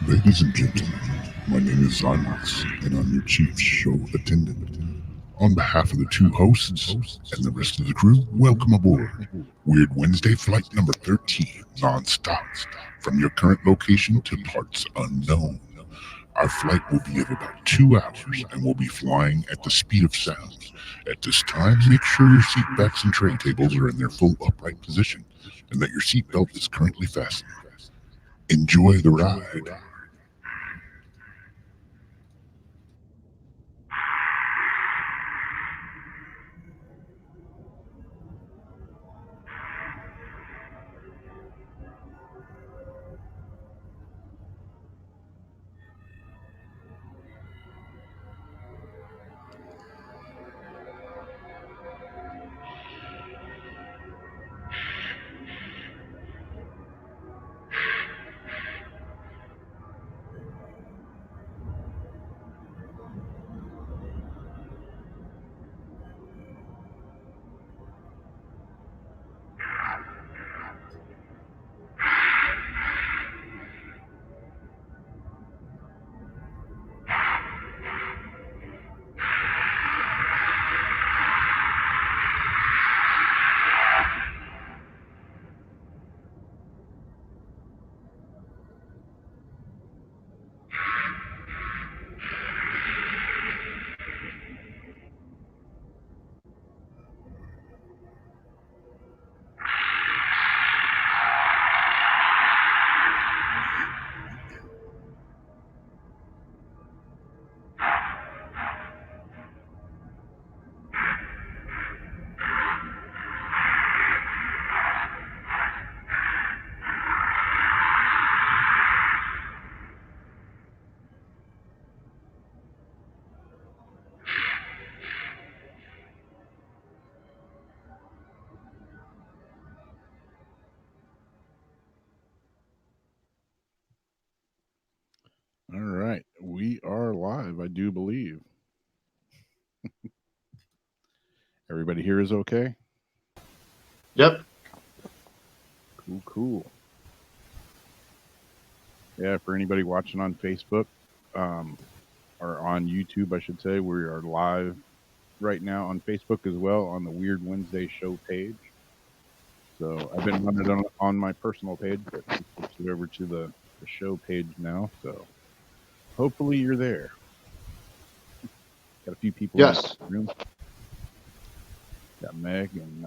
Ladies and gentlemen, my name is Zymox, and I'm your chief show attendant. On behalf of the two hosts and the rest of the crew, welcome aboard Weird Wednesday Flight number 13, non-stop, from your current location to parts unknown. Our flight will be of about 2 hours, and we'll be flying at the speed of sound. At this time, make sure your seat backs and tray tables are in their full upright position, and that your seatbelt is currently fastened. Enjoy the ride. All right, we are live, I do believe. Everybody here is okay? Yep. Cool, cool. Yeah, for anybody watching on Facebook, um, or on YouTube, I should say, we are live right now on Facebook as well on the Weird Wednesday show page. So I've been running it on my personal page, but we switched it over to the show page now. So hopefully you're there. Got a few people in the Yes. room. Got Meg and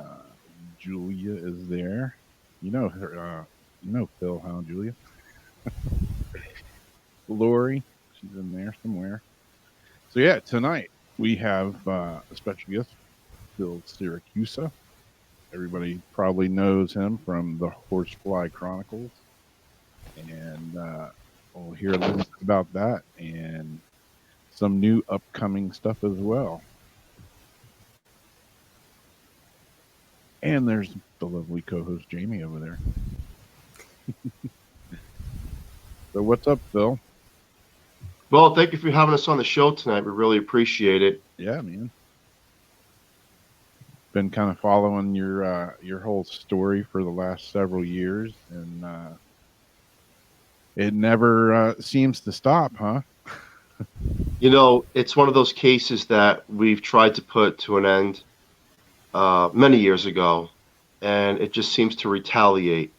Julia is there. You know her. You know Phil, huh, Julia? Lori, she's in there somewhere. So yeah, tonight we have a special guest, Phil Siracusa. Everybody probably knows him from the Horsefly Chronicles, and we'll hear a little bit about that and some new upcoming stuff as well. And there's the lovely co-host Jamie over there. So what's up, Phil? Well, thank you for having us on the show tonight. We really appreciate it. Yeah, man. Been kind of following your whole story for the last several years, and it never seems to stop, huh? You know, it's one of those cases that we've tried to put to an end many years ago, and it just seems to retaliate.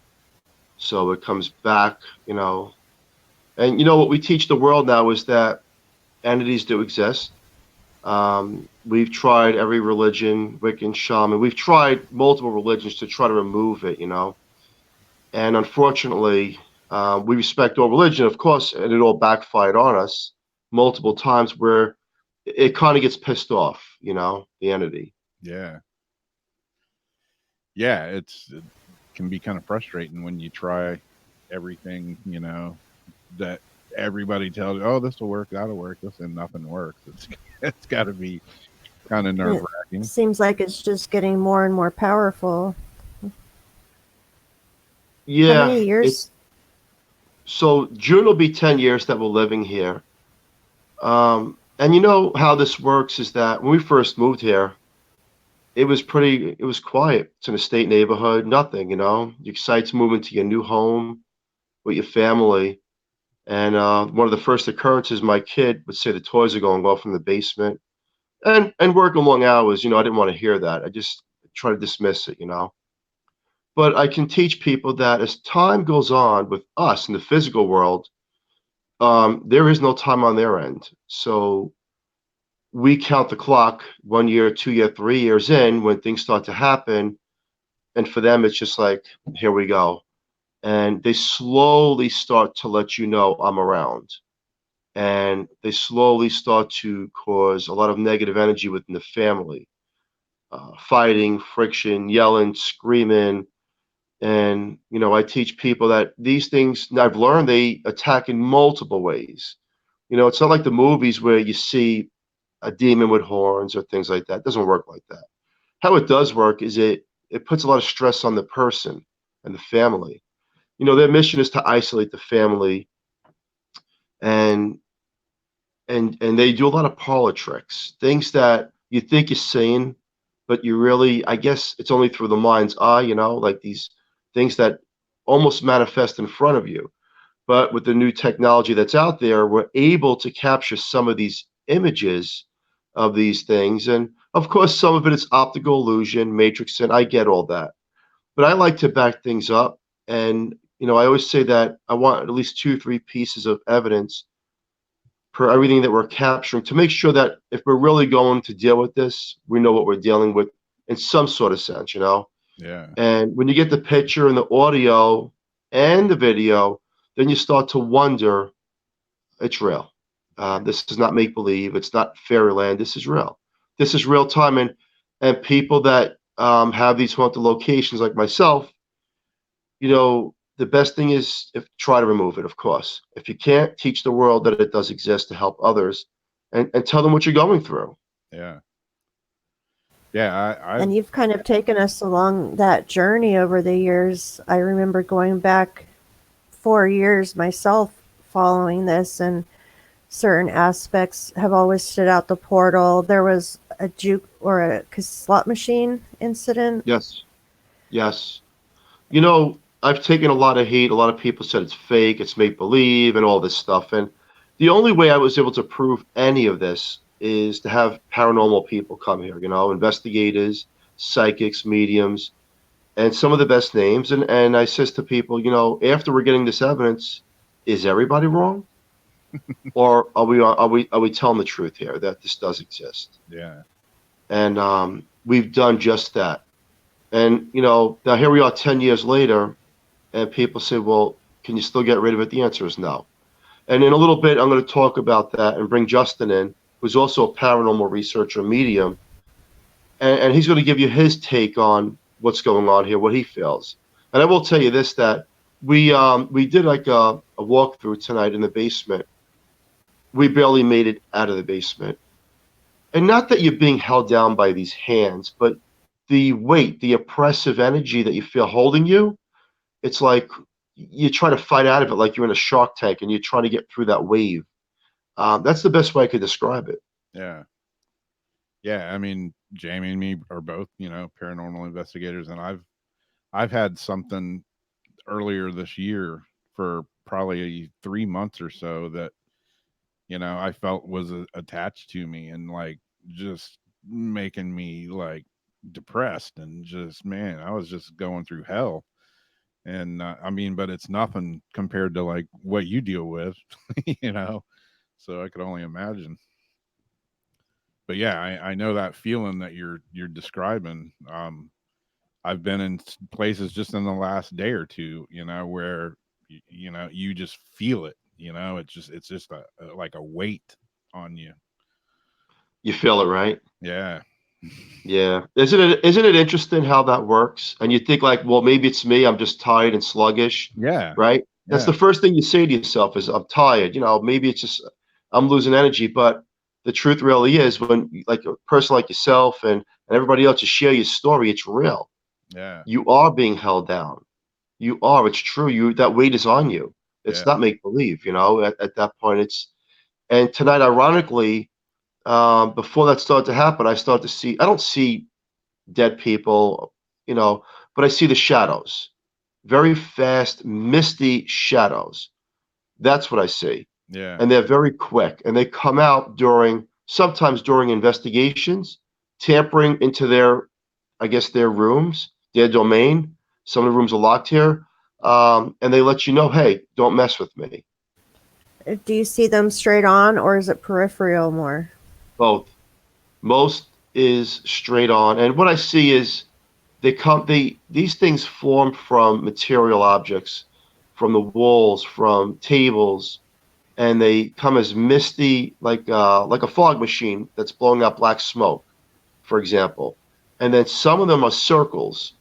So it comes back, you know. And you know what we teach the world now is that entities do exist. We've tried every religion, Wiccan, shaman. We've tried multiple religions to try to remove it, you know. And unfortunately, we respect all religion, of course, and it all backfired on us multiple times where it kind of gets pissed off, you know, the entity. Yeah, yeah. It can be kind of frustrating when you try everything, that everybody tells you, "Oh, this will work, that'll work," this and nothing works. It's got to be kind of nerve It wracking. seems like it's just getting more and more powerful. How Yeah, many it. years? So June will be 10 years that we're living here. And you know how this works is that when we first moved here, it was quiet. It's an estate neighborhood, nothing, you know. You're excited to move into your new home with your family. And one of the first occurrences, my kid would say the toys are going off in the basement, and working long hours. I didn't want to hear that. I just try to dismiss it. But I can teach people that as time goes on with us in the physical world, there is no time on their end. So we count the clock 1 year, 2 year, 3 years in when things start to happen. And for them, it's just like, here we go. And they slowly start to let you know I'm around. And they slowly start to cause a lot of negative energy within the family, fighting, friction, yelling, screaming. And, I teach people that these things, and I've learned they attack in multiple ways. It's not like the movies where you see a demon with horns or things like that. It doesn't work like that. How it does work is it puts a lot of stress on the person and the family. Their mission is to isolate the family, and and they do a lot of parlor tricks, things that you think you're saying, but you really, I guess, it's only through the mind's eye. Like these things that almost manifest in front of you. But with the new technology that's out there, we're able to capture some of these images of these things. And of course, some of it is optical illusion, matrix, and I get all that. But I like to back things up. And, I always say that I want at least 2, 3 pieces of evidence per everything that we're capturing to make sure that if we're really going to deal with this, we know what we're dealing with in some sort of sense. Yeah. And when you get the picture and the audio and the video, then you start to wonder, it's real. This is not make believe. It's not fairyland. This is real. This is real time. And people that have these haunted locations like myself, the best thing is if try to remove it, of course. If you can't, teach the world that it does exist to help others, and tell them what you're going through. Yeah. Yeah. And you've kind of taken us along that journey over the years. I remember going back 4 years myself following this, and certain aspects have always stood out. The portal, there was a juke or a slot machine incident. Yes. Yes. I've taken a lot of heat. A lot of people said it's fake, it's make believe, and all this stuff. And the only way I was able to prove any of this is to have paranormal people come here, investigators, psychics, mediums, and some of the best names. And I says to people, after we're getting this evidence, is everybody wrong? Or are we telling the truth here that this does exist? Yeah. And we've done just that. And now here we are 10 years later, and people say, well, can you still get rid of it? The answer is no. And in a little bit, I'm going to talk about that and bring Justin in, who's also a paranormal researcher, medium, and he's going to give you his take on what's going on here, what he feels. And I will tell you this, that we did like a walkthrough tonight in the basement. We barely made it out of the basement. And not that you're being held down by these hands, but the weight, the oppressive energy that you feel holding you, it's like you try to fight out of it like you're in a shark tank and you're trying to get through that wave. That's the best way I could describe it. Yeah. Yeah. I mean, Jamie and me are both, paranormal investigators, and I've had something earlier this year for probably 3 months or so that, I felt was attached to me and like just making me like depressed and just, man, I was just going through hell. And I mean, but it's nothing compared to like what you deal with, so I could only imagine. But yeah, I know that feeling that you're describing. I've been in places just in the last day or two, where you just feel it. It's just like a weight on you. You feel it, right? Yeah. Yeah. Isn't it interesting how that works? And you think like, well, maybe it's me. I'm just tired and sluggish. Yeah. Right. That's Yeah. the first thing you say to yourself is, I'm tired. Maybe it's just I'm losing energy. But the truth really is, when like a person like yourself and everybody else to share your story, it's real. Yeah. You are being held down. You are. It's true. That weight is on you. It's not make believe. At that point, and tonight, ironically, before that started to happen, I start to see. I don't see dead people, but I see the shadows, very fast, misty shadows. That's what I see. Yeah. And they're very quick, and they come out sometimes during investigations, tampering into their rooms, their domain. Some of the rooms are locked here, and they let you know, hey, don't mess with me. Do you see them straight on, or is it peripheral more? Both. Most is straight on, and what I see is these things form from material objects, from the walls, from tables, and they come as misty, like a fog machine that's blowing out black smoke, for example. And then some of them are circles.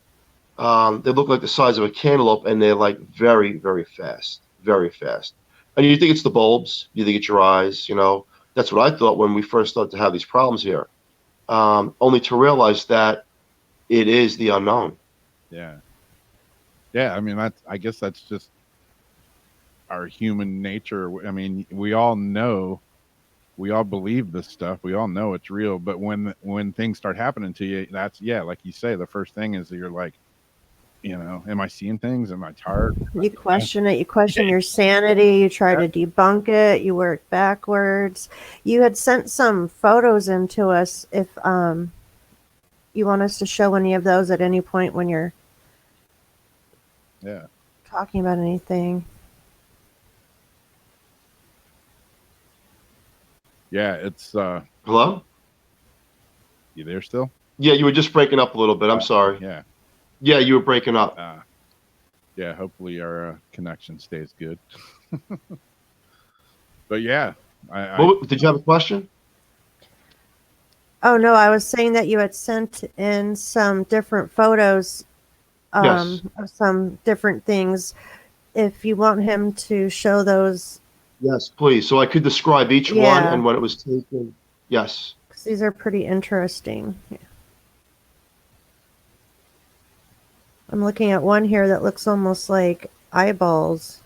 They look like the size of a cantaloupe, and they're like very, very fast, very fast. And you think it's the bulbs, you think it's your eyes, That's what I thought when we first started to have these problems here. Only to realize that it is the unknown. Yeah. Yeah. I mean, I guess that's just our human nature. I mean, we all believe this stuff. We all know it's real. But when things start happening to you, that's, like you say, the first thing is that you're like, am I seeing things? Am I tired? You question it. You question your sanity. You try to debunk it. You work backwards. You had sent some photos in to us. If you want us to show any of those at any point when you're talking about anything. Yeah, it's Hello? You there still? Yeah, you were just breaking up a little bit. I'm sorry. Yeah. Yeah, you were breaking up. Yeah, hopefully our connection stays good. But yeah, Did you have a question? Oh, no, I was saying that you had sent in some different photos Yes. of some different things. If you want him to show those. Yes, please. So I could describe each one and when it was taken. Yes. 'Cause these are pretty interesting. I'm looking at one here that looks almost like eyeballs.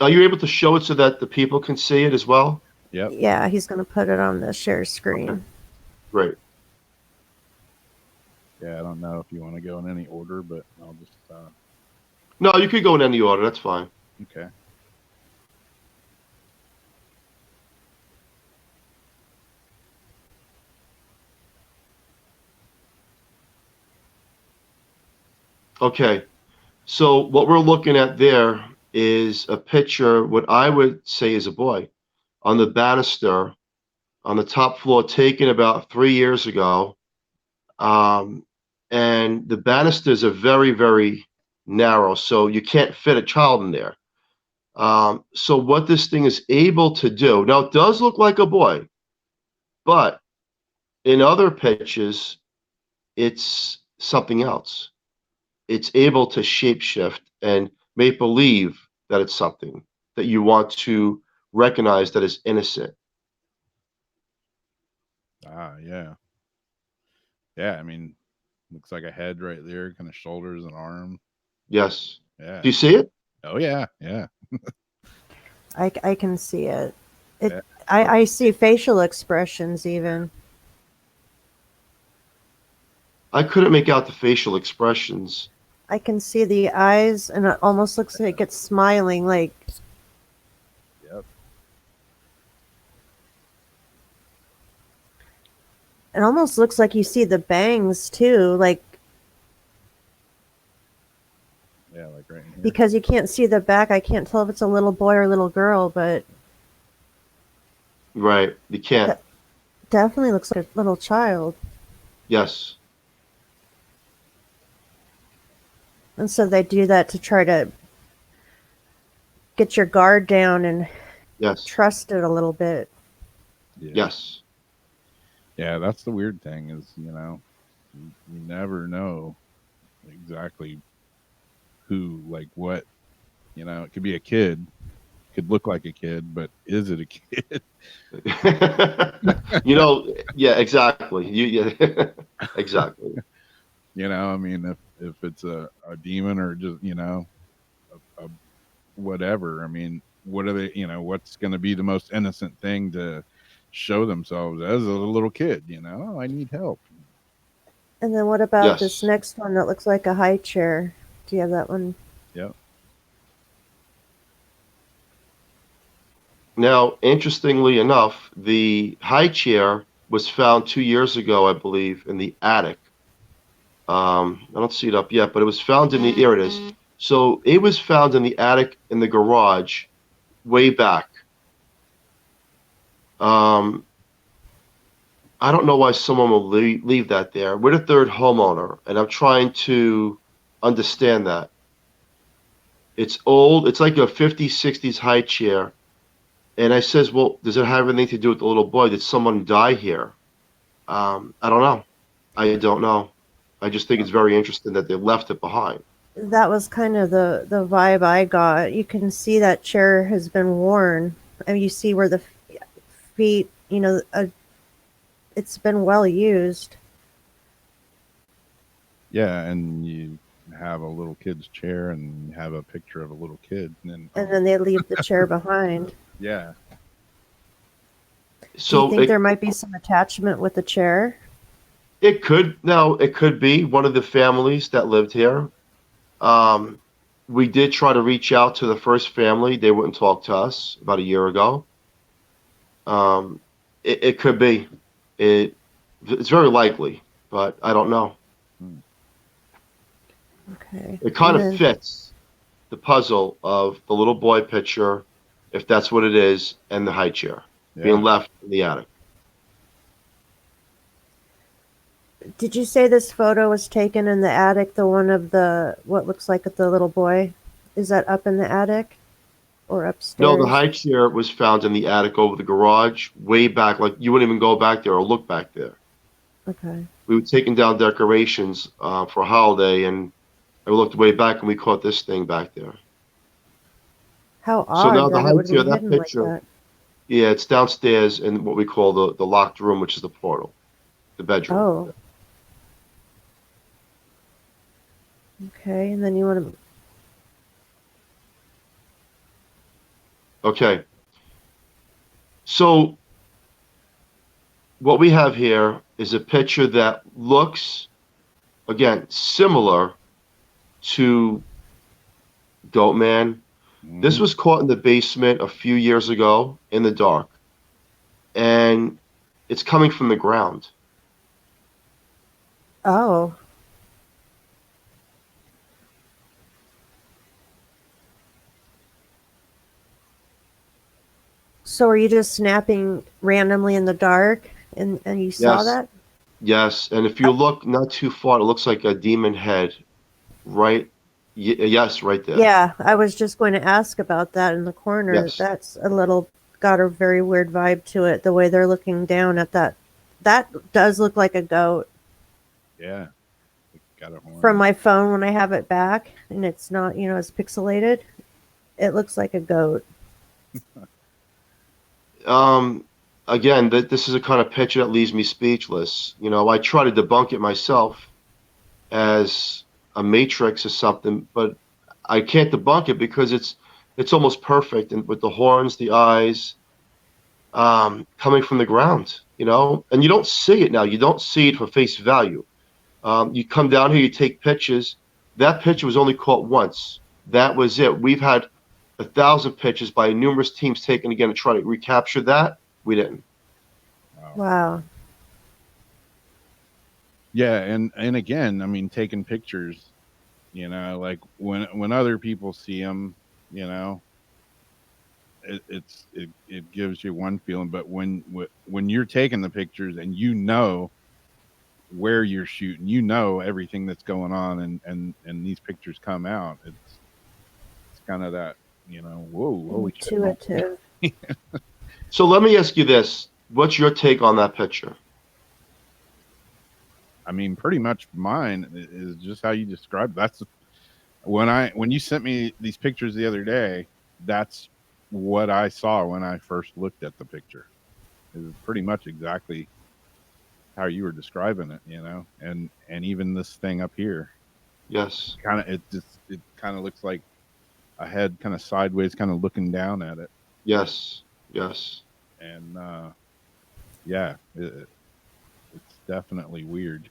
Are you able to show it so that the people can see it as well? Yep. Yeah, he's going to put it on the share screen. Okay. Great. Yeah, I don't know if you want to go in any order, but I'll just. No, you could go in any order. That's fine. Okay. Okay. So what we're looking at there is a picture, what I would say is a boy, on the banister on the top floor, taken about 3 years ago. And the banisters are very, very narrow, so you can't fit a child in there. So what this thing is able to do, now it does look like a boy, but in other pictures, it's something else. It's able to shapeshift and make believe that it's something that you want to recognize that is innocent. Yeah. Yeah, I mean, looks like a head right there, kind of shoulders and arm. Yes. Yeah. Do you see it? Oh yeah, yeah. I can see it. I see facial expressions even. I couldn't make out the facial expressions. I can see the eyes, and it almost looks like it's smiling, like. Yep. It almost looks like you see the bangs too, like. Yeah, like right in here. Because you can't see the back, I can't tell if it's a little boy or little girl, but. Right, you can't. Definitely looks like a little child. Yes. And so they do that to try to get your guard down and trust it a little bit. Yeah. Yes. Yeah, that's the weird thing is, you never know exactly who, like what, it could be a kid, could look like a kid, but is it a kid? Yeah, exactly. Exactly. I mean, if it's a demon or just, a whatever, I mean, what are they, what's going to be the most innocent thing to show themselves as a little kid, I need help. And then what about this next one that looks like a high chair? Do you have that one? Yep. Now, interestingly enough, the high chair was found 2 years ago, I believe, in the attic. I don't see it up yet, but it was found in the, here it is. So it was found in the attic in the garage way back. I don't know why someone will leave that there. We're the third homeowner, and I'm trying to understand that. It's old. It's like a 50s, 60s high chair. And I says, well, does it have anything to do with the little boy? Did someone die here? I don't know. I don't know. I just think it's very interesting that they left it behind. That was kind of the vibe I got. You can see that chair has been worn, and you see where the feet, it's been well used. Yeah, and you have a little kid's chair and you have a picture of a little kid, and then they leave the chair behind. yeah. So do you think there might be some attachment with the chair? It could. No, it could be one of the families that lived here. We did try to reach out to the first family. They wouldn't talk to us about a year ago. It could be. It's very likely, but I don't know. Okay. It kind of fits the puzzle of the little boy picture, if that's what it is, and the high chair being left in the attic. Did you say this photo was taken in the attic, the one of what looks like the little boy? Is that up in the attic or upstairs? No, the high chair was found in the attic over the garage, way back. Like, you wouldn't even go back there or look back there. Okay. We were taking down decorations for a holiday, and I looked way back, and we caught this thing back there. How odd So now the that it high would be chair, that hidden picture, like that. yeah, it's downstairs in what we call the locked room, which is the portal, the bedroom. Oh. Okay, and then you want to... Okay. So what we have here is a picture that looks, again, similar to Goatman. Mm-hmm. This was caught in the basement a few years ago in the dark, and it's coming from the ground. Oh. So are you just snapping randomly in the dark and you saw that? Yes, and if you look not too far, it looks like a demon head, right? Yes, right there. Yeah, I was just going to ask about that in the corner. Yes. That's got a very weird vibe to it, the way they're looking down at that. That does look like a goat. Yeah. Got a horn. From my phone when I have it back and it's not, it's pixelated. It looks like a goat. Again, this is a kind of picture that leaves me speechless. I try to debunk it myself as a matrix or something, but I can't debunk it because it's almost perfect, and with the horns, the eyes, coming from the ground, and you don't see it now. You don't see it for face value. You come down here, you take pictures. That picture was only caught once. That was it. We've had 1,000 pictures by numerous teams taken again to try to recapture that. We didn't. Wow. Yeah, and again, I mean, taking pictures, like when other people see them, it gives you one feeling, but when you're taking the pictures and where you're shooting, everything that's going on, and these pictures come out, it's kind of that, whoa, intuitive. So let me ask you this: what's your take on that picture? I mean, pretty much mine is just how you described. That's when you sent me these pictures the other day. That's what I saw when I first looked at the picture. It was pretty much exactly how you were describing it, and even this thing up here. Yes. It kind of looks like a head kind of sideways, kind of looking down at it. Yes. And yeah, it's definitely weird.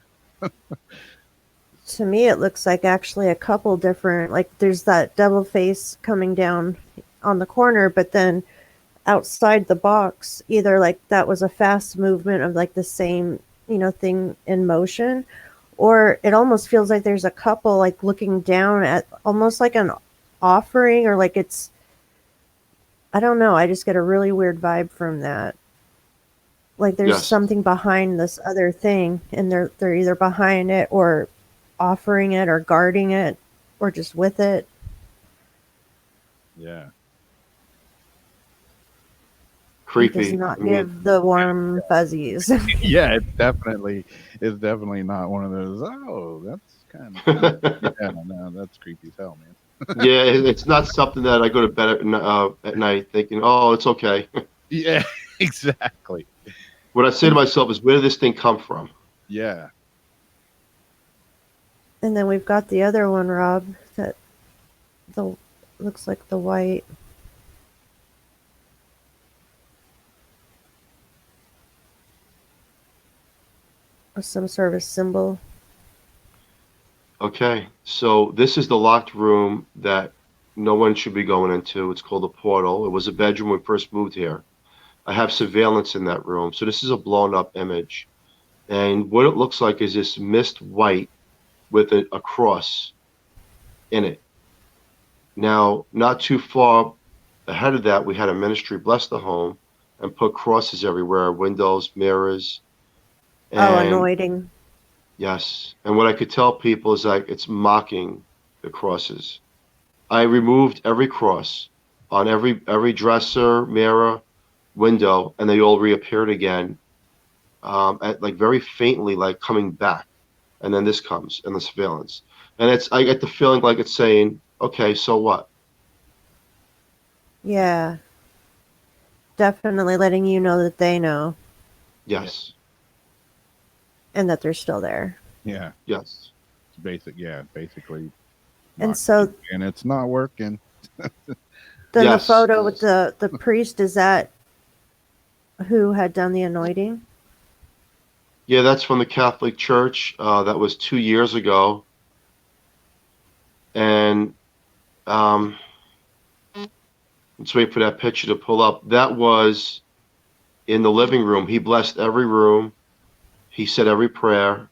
To me, it looks like actually a couple different, like there's that double face coming down on the corner, but then outside the box, either like that was a fast movement of like the same, thing in motion, or it almost feels like there's a couple like looking down at almost like an offering, or like it's, I don't know, I just get a really weird vibe from that. Like there's Yes. something behind this other thing, and they're either behind it or offering it or guarding it or just with it. Yeah. It Creepy. does not I mean, give the warm fuzzies. Yeah, it's definitely not one of those. Oh, that's kind of yeah, no, that's creepy as hell, man. yeah, it's not something that I go to bed at night thinking, oh, it's okay. Yeah, exactly. What I say to myself is, where did this thing come from? Yeah, And then we've got the other one, Rob, that the looks like the white. Or some sort of symbol. Okay, so this is the locked room that no one should be going into. It's called a portal. It was a bedroom when we first moved here. I have surveillance in that room. So this is a blown up image. And what it looks like is this mist white with a cross in it. Now, not too far ahead of that, we had a ministry bless the home and put crosses everywhere, windows, mirrors. Oh, And anointing. yes, and what I could tell people is like it's mocking the crosses. I removed every cross on every dresser, mirror, window, and they all reappeared again, at like very faintly, like coming back. And then this comes and the surveillance, and I get the feeling like it's saying, okay, so what? Yeah. Definitely letting you know that they know Yes, and that they're still there. yeah. yes, It's basically. And not- so and it's not working. then the yes. photo with the priest, is that who had done the anointing? Yeah, that's from the Catholic Church. That was 2 years ago, and let's wait for that picture to pull up. That was in the living room. He blessed every room. He said every prayer,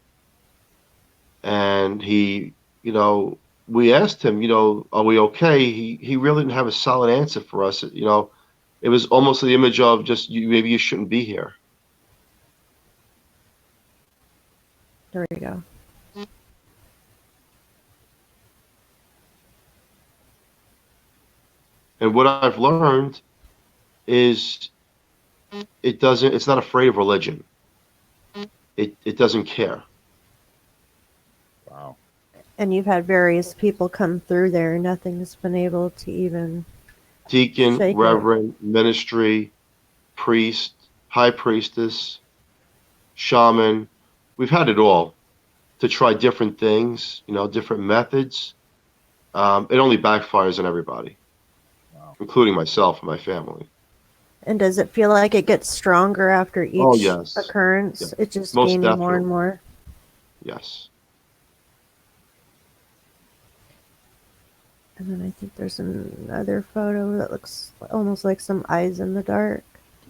and we asked him, are we okay? He really didn't have a solid answer for us. It was almost the image of just maybe you shouldn't be here. There we go. And what I've learned is it's not afraid of religion. It doesn't care. Wow. And you've had various people come through there. Nothing's been able to even Deacon, shake it. reverend, ministry, priest, high priestess, shaman. We've had it all to try different things, different methods. It only backfires on everybody, Wow. including myself and my family. And does it feel like it gets stronger after each Oh, yes. occurrence? Yeah. It's just Most gaining more and definitely. more. Yes. And then I think there's another photo that looks almost like some eyes in the dark.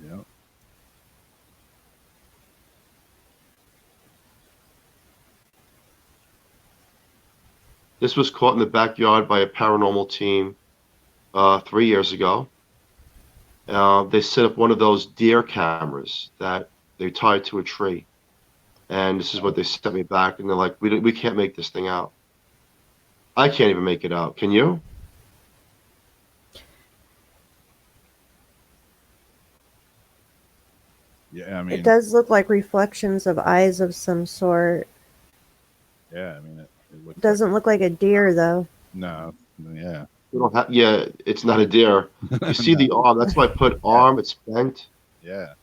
Yeah. This was caught in the backyard by a paranormal team 3 years ago. They set up one of those deer cameras that they tied to a tree. And this is what they sent me back. And they're like, we can't make this thing out. I can't even make it out. Can you? Yeah, I mean, It does look like reflections of eyes of some sort. yeah, I mean, it looks It doesn't look like a deer, though. no, yeah, We don't have, yeah, it's not a deer. You see the arm. That's why I put arm. It's bent. yeah.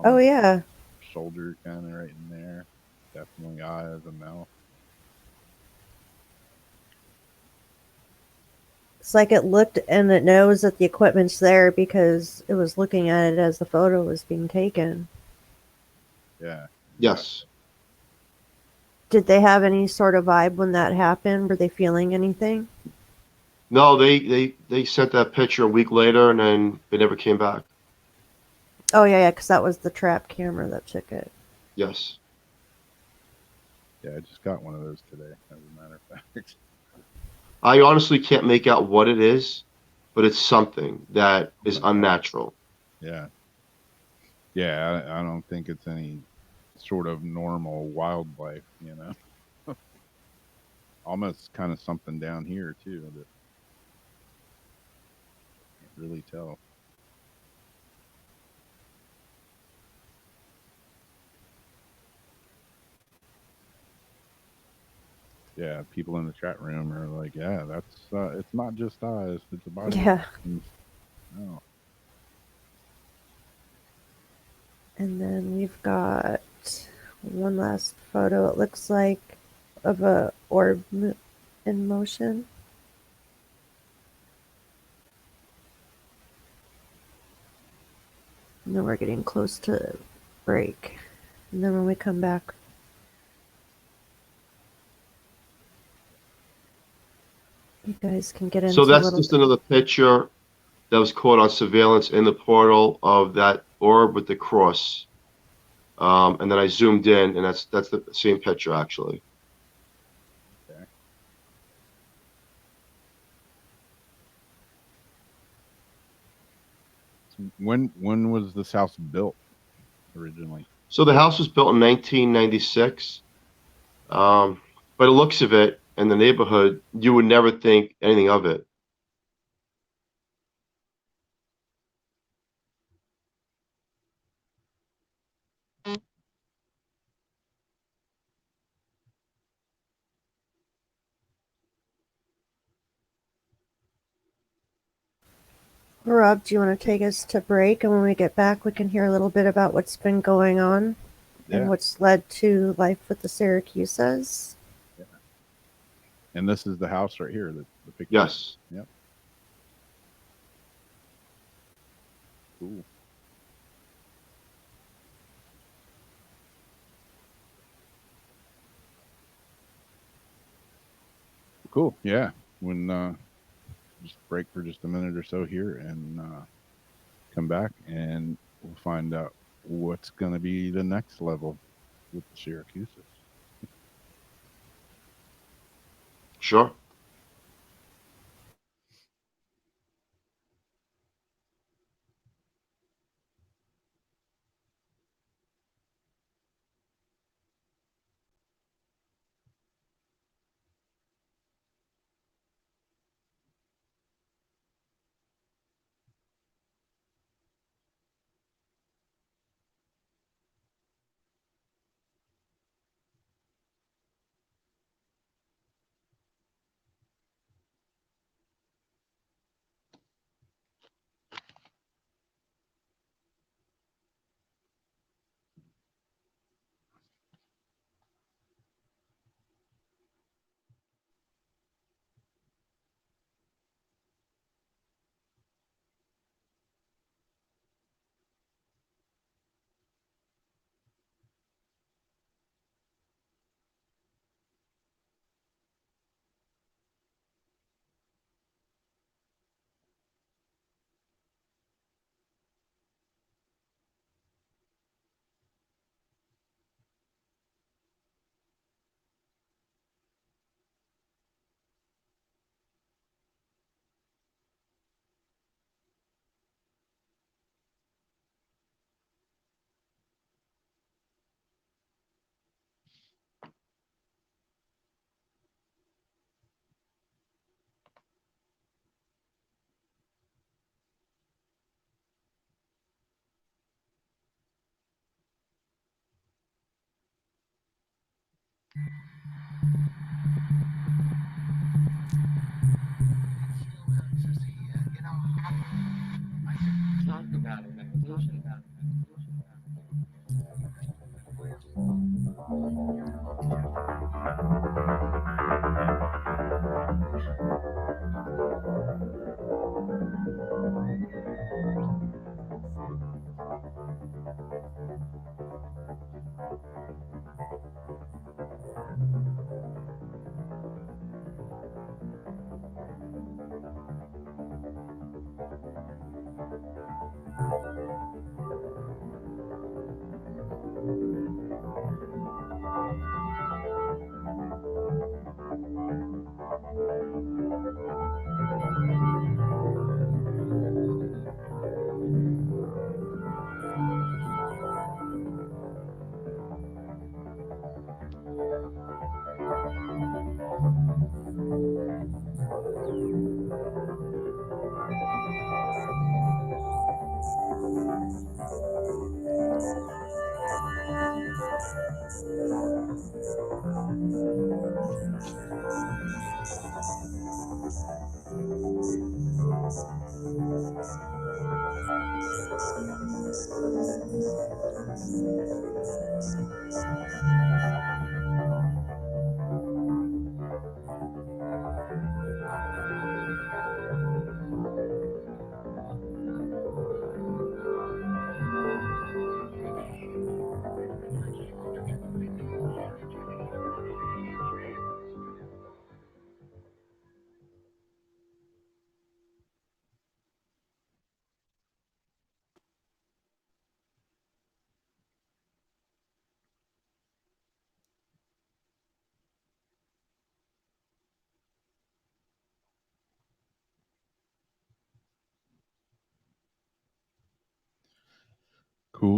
Oh, yeah. Shoulder kind of right in there. Definitely eyes and mouth. It's like it looked and it knows that the equipment's there because it was looking at it as the photo was being taken. Yeah. Yes. Did they have any sort of vibe when that happened? Were they feeling anything? No, they sent that picture a week later, and then they never came back. Oh yeah, because that was the trap camera that took it. Yes. Yeah, I just got one of those today, as a matter of fact. I honestly can't make out what it is, but it's something that is unnatural. Yeah. Yeah, I don't think it's any sort of normal wildlife, you know. Almost kind of something down here too that can't really tell. Yeah, people in the chat room are like, yeah, that's it's not just eyes, it's a body. Yeah. Oh. And then we've got one last photo. It looks like of a orb in motion. And then we're getting close to break. And then when we come back, you guys can get into So a that's little just bit. another picture that was caught on surveillance in the portal of that orb with the cross. And then I zoomed in, and that's the same picture actually. Okay. So when was this house built originally? So the house was built in 1996. By the looks of it and the neighborhood, you would never think anything of it. Rob, do you want to take us to break? And when we get back, we can hear a little bit about what's been going on and Yeah. what's led to life with the Siracusas. Yeah. And this is the house right here, the picture. Yes. Yep. Cool. Cool. Yeah. When just break for just a minute or so here and come back and we'll find out what's going to be the next level with the Syracusas. Sure.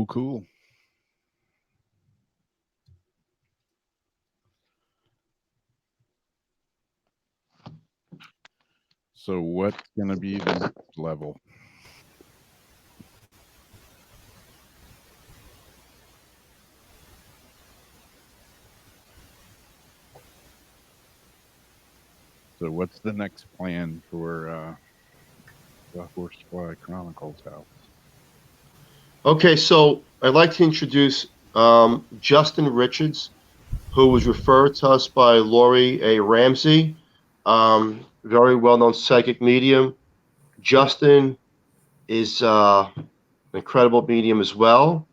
Cool. So what's going to be the next level? So what's the next plan for the Horsefly Chronicles house? Okay, so I'd like to introduce Justin Richards, who was referred to us by Lori A. Ramsey, very well-known psychic medium. Justin is an incredible medium as well.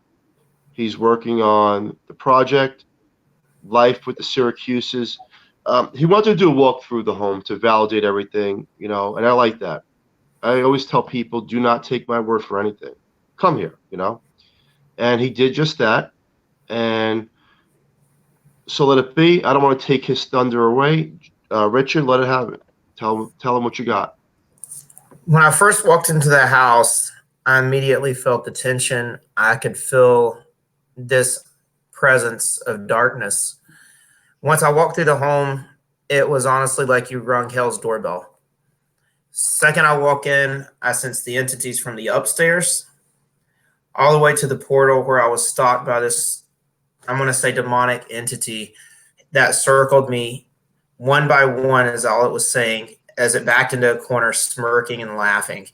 He's working on the project, Life with the Siracusas. He wanted to do a walk through the home to validate everything, and I like that. I always tell people, do not take my word for anything. Come here, And he did just that. And so let it be. I don't want to take his thunder away. Richard, let it have it. Tell him what you got. When I first walked into the house, I immediately felt the tension. I could feel this presence of darkness. Once I walked through the home, it was honestly like you rung hell's doorbell. Second I walk in, I sensed the entities from the upstairs all the way to the portal where I was stalked by this, I'm going to say, demonic entity that circled me one by one, is all it was saying, as it backed into a corner, smirking and laughing.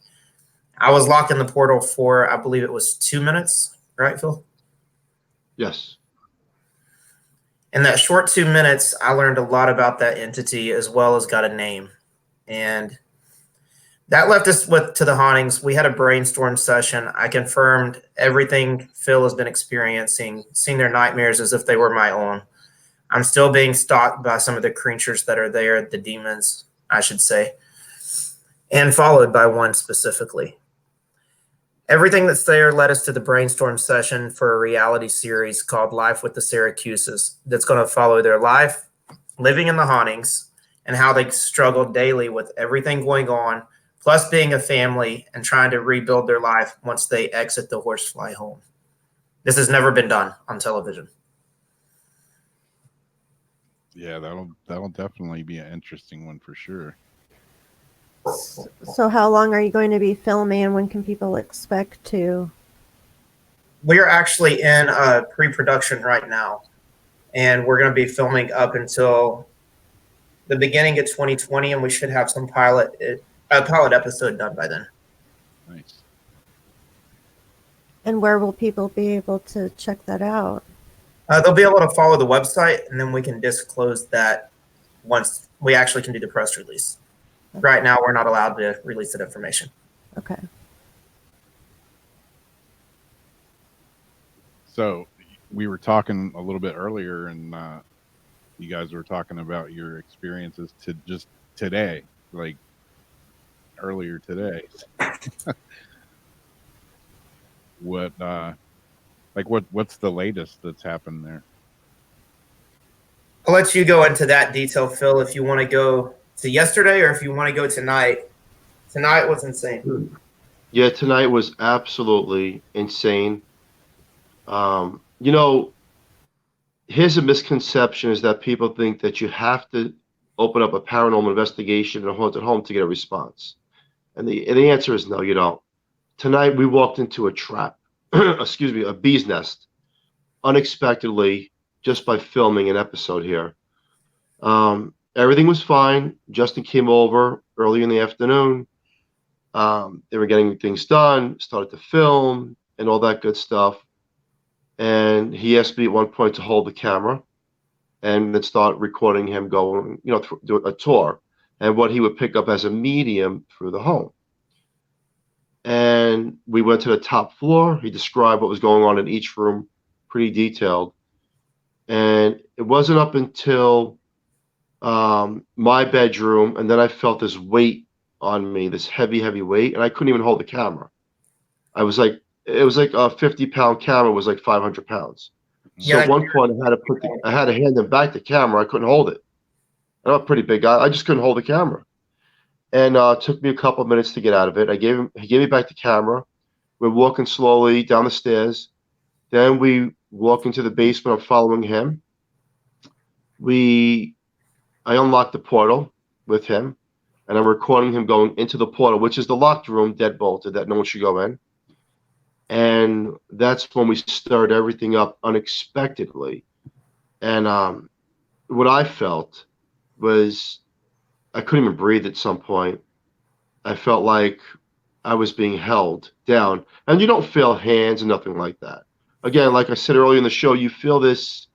I was locked in the portal for, I believe it was 2 minutes, right, Phil? Yes. In that short 2 minutes, I learned a lot about that entity as well as got a name. And that left us to the hauntings. We had a brainstorm session. I confirmed everything Phil has been experiencing, seeing their nightmares as if they were my own. I'm still being stalked by some of the creatures that are there, the demons, I should say, and followed by one specifically. Everything that's there led us to the brainstorm session for a reality series called Life with the Siracusas that's going to follow their life, living in the hauntings, and how they struggle daily with everything going on, plus being a family and trying to rebuild their life once they exit the Horsefly home. This has never been done on television. Yeah, that'll definitely be an interesting one for sure. So how long are you going to be filming, and when can people expect to? We're actually in pre-production right now, and we're going to be filming up until the beginning of 2020, and we should have some pilot episode done by then. Nice. And where will people be able to check that out? They'll be able to follow the website, and then we can disclose that once we actually can do the press release. Okay. Right now, we're not allowed to release that information. Okay. So we were talking a little bit earlier, and you guys were talking about your experiences to just today, like earlier today. What's the latest that's happened there? I'll let you go into that detail, Phil, if you want to go to yesterday or if you want to go tonight. Tonight was insane. Yeah, tonight was absolutely insane. You know, here's a misconception is that people think that you have to open up a paranormal investigation in a haunted home to get a response. And the answer is no, you don't. Tonight we walked into a trap, excuse me, a bee's nest, unexpectedly, just by filming an episode here. Everything was fine. Justin came over early in the afternoon. They were getting things done, started to film and all that good stuff. And he asked me at one point to hold the camera and then start recording him going, do a tour and what he would pick up as a medium through the home. And we went to the top floor. He described what was going on in each room, pretty detailed. And it wasn't up until my bedroom, and then I felt this weight on me, this heavy, heavy weight, and I couldn't even hold the camera. It was like a 50-pound camera was like 500 pounds. So Yeah. at one point, I had to hand him back the camera. I couldn't hold it. I'm a pretty big guy. I just couldn't hold the camera. And it took me a couple of minutes to get out of it. He gave me back the camera. We're walking slowly down the stairs. Then we walk into the basement. I'm following him. I unlocked the portal with him, and I'm recording him going into the portal, which is the locked room, deadbolted, that no one should go in. And that's when we stirred everything up unexpectedly. And what I felt was I couldn't even breathe at some point. I felt like I was being held down. And you don't feel hands and nothing like that. Again, like I said earlier in the show, you feel this.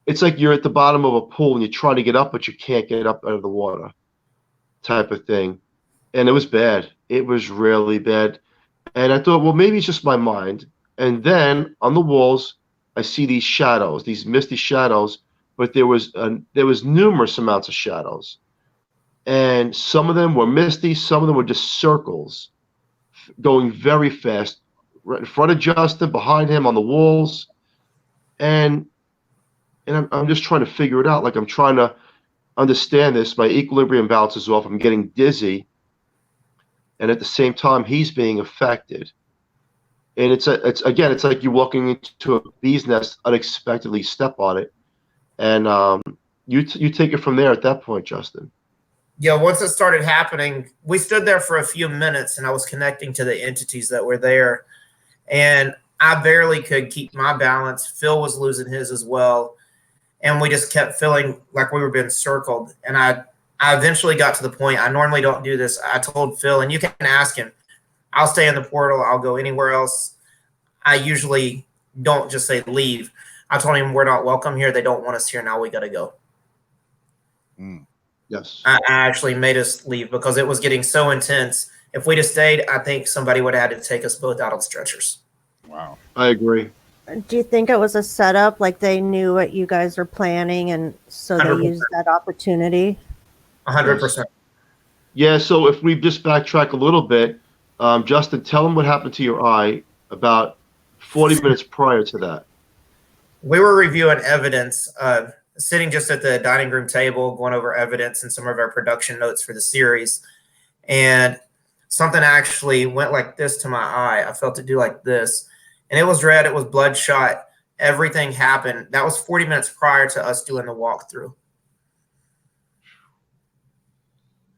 It's like you're at the bottom of a pool and you're trying to get up, but you can't get up out of the water type of thing. And it was bad. It was really bad. And I thought, well, maybe it's just my mind. And then on the walls, I see these shadows, these misty shadows, but there was numerous amounts of shadows. And some of them were misty, some of them were just circles going very fast, right in front of Justin, behind him on the walls. And I'm just trying to figure it out. Like I'm trying to understand this. My equilibrium bounces off. I'm getting dizzy. And at the same time, he's being affected. And it's like you're walking into a bee's nest, unexpectedly step on it. And you take it from there at that point, Justin. Yeah, once it started happening, we stood there for a few minutes and I was connecting to the entities that were there. And I barely could keep my balance. Phil was losing his as well. And we just kept feeling like we were being circled. And I eventually got to the point, I normally don't do this. I told Phil, and you can ask him, I'll stay in the portal. I'll go anywhere else. I usually don't just say leave. I told him we're not welcome here. They don't want us here. Now we got to go. Yes. I actually made us leave because it was getting so intense. If we'd have stayed, I think somebody would have had to take us both out on stretchers. Wow. I agree. Do you think it was a setup? Like they knew what you guys were planning, and so they 100%. used that opportunity? 100%. Yeah, so if we just backtrack a little bit, Justin, tell them what happened to your eye about 40 minutes prior to that. We were reviewing evidence, sitting just at the dining room table, going over evidence and some of our production notes for the series. And something actually went like this to my eye. I felt it do like this. And it was red. It was bloodshot. Everything happened. That was 40 minutes prior to us doing the walkthrough.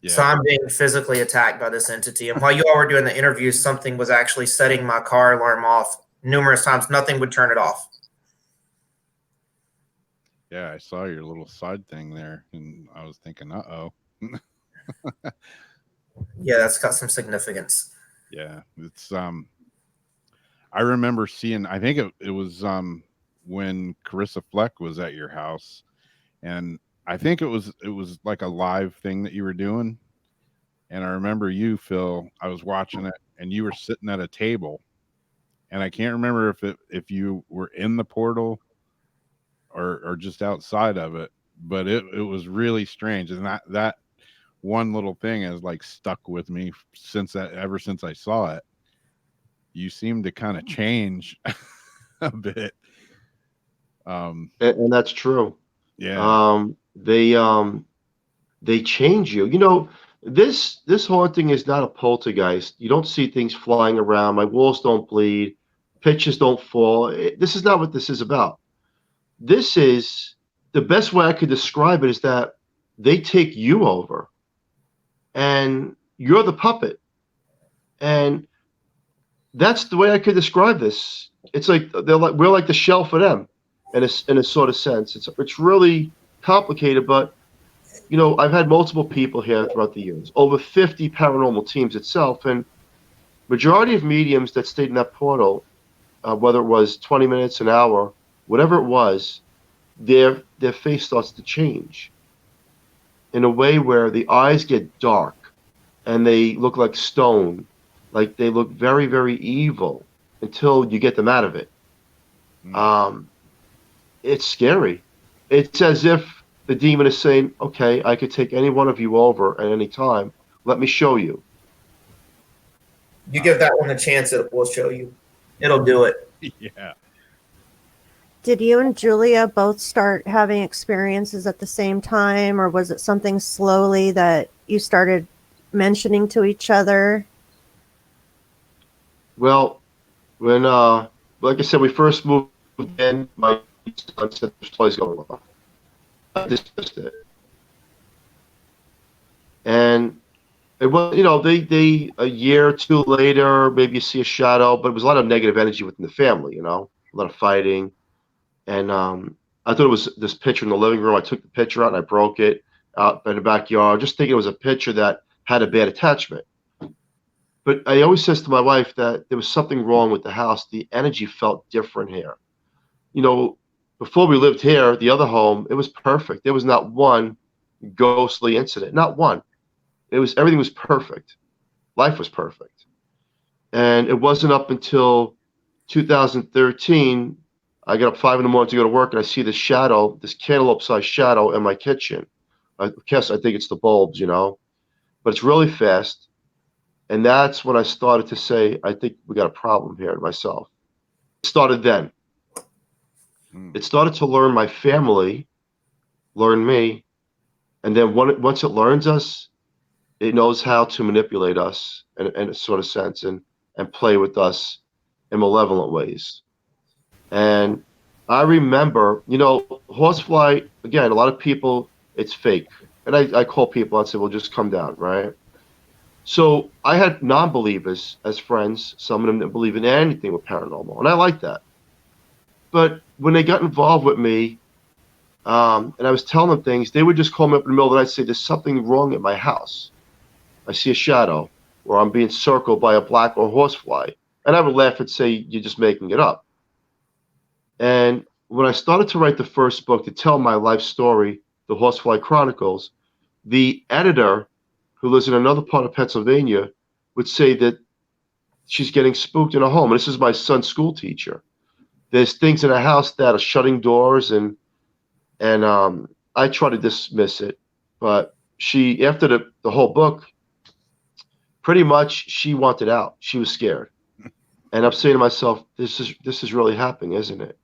Yeah. So I'm being physically attacked by this entity. And while you all were doing the interview, something was actually setting my car alarm off numerous times. Nothing would turn it off. Yeah, I saw your little side thing there, and I was thinking, uh-oh. Yeah, that's got some significance. Yeah, it's I remember seeing, I think it was when Carissa Fleck was at your house, and I think it was like a live thing that you were doing. And I remember you, Phil, I was watching it and you were sitting at a table, and I can't remember if you were in the portal or just outside of it, but it was really strange. And that one little thing has like stuck with me ever since I saw it. You seem to kind of change a bit. And that's true. Yeah. They they change you. You know, this haunting is not a poltergeist. You don't see things flying around. My walls don't bleed. Pictures don't fall. This is not what this is about. This is the best way I could describe it is that they take you over and you're the puppet. And that's the way I could describe this. It's like we're like the shell for them in a sort of sense. It's really complicated, but you know, I've had multiple people here throughout the years, over 50 paranormal teams itself, and majority of mediums that stayed in that portal, whether it was 20 minutes, an hour, whatever it was, their face starts to change in a way where the eyes get dark and they look like stone, like they look very, very evil until you get them out of it. It's scary. It's as if the demon is saying, okay, I could take any one of you over at any time. Let me show you. You give that one a chance, it will show you. It'll do it. Yeah. Did you and Julia both start having experiences at the same time, or was it something slowly that you started mentioning to each other? Well, when, like I said, we first moved in, my son said, this place going on. I dismissed it. And it was, you know, they a year or two later, maybe you see a shadow, but it was a lot of negative energy within the family, you know, a lot of fighting. And I thought it was this picture in the living room. I took the picture out and I broke it out in the backyard, just thinking it was a picture that had a bad attachment. But I always says to my wife that there was something wrong with the house. The energy felt different here. You know, before we lived here, the other home, it was perfect. There was not one ghostly incident, not one. It was, everything was perfect. Life was perfect. And it wasn't up until 2013, I get up 5 in the morning to go to work and I see this shadow, this cantaloupe-sized shadow in my kitchen. I guess I think it's the bulbs, you know, but it's really fast. And that's when I started to say, I think we got a problem here myself. It started then. It started to learn my family, learn me, and then once it learns us, it knows how to manipulate us in a sort of sense and play with us in malevolent ways. And I remember, you know, Horsefly, again, a lot of people, it's fake. And I call people and say, well, just come down, right? So I had non-believers as friends. Some of them didn't believe in anything with paranormal, and I like that. But when they got involved with me, and I was telling them things, they would just call me up in the middle of the night and say, there's something wrong at my house. I see a shadow, or I'm being circled by a black or horsefly. And I would laugh and say, you're just making it up. And when I started to write the first book to tell my life story, the Horsefly Chronicles, the editor, who lives in another part of Pennsylvania, would say that she's getting spooked in her home. And this is my son's school teacher. There's things in her house that are shutting doors, and I try to dismiss it. But she, after the whole book, pretty much she wanted out. She was scared. And I'm saying to myself, this is really happening, isn't it?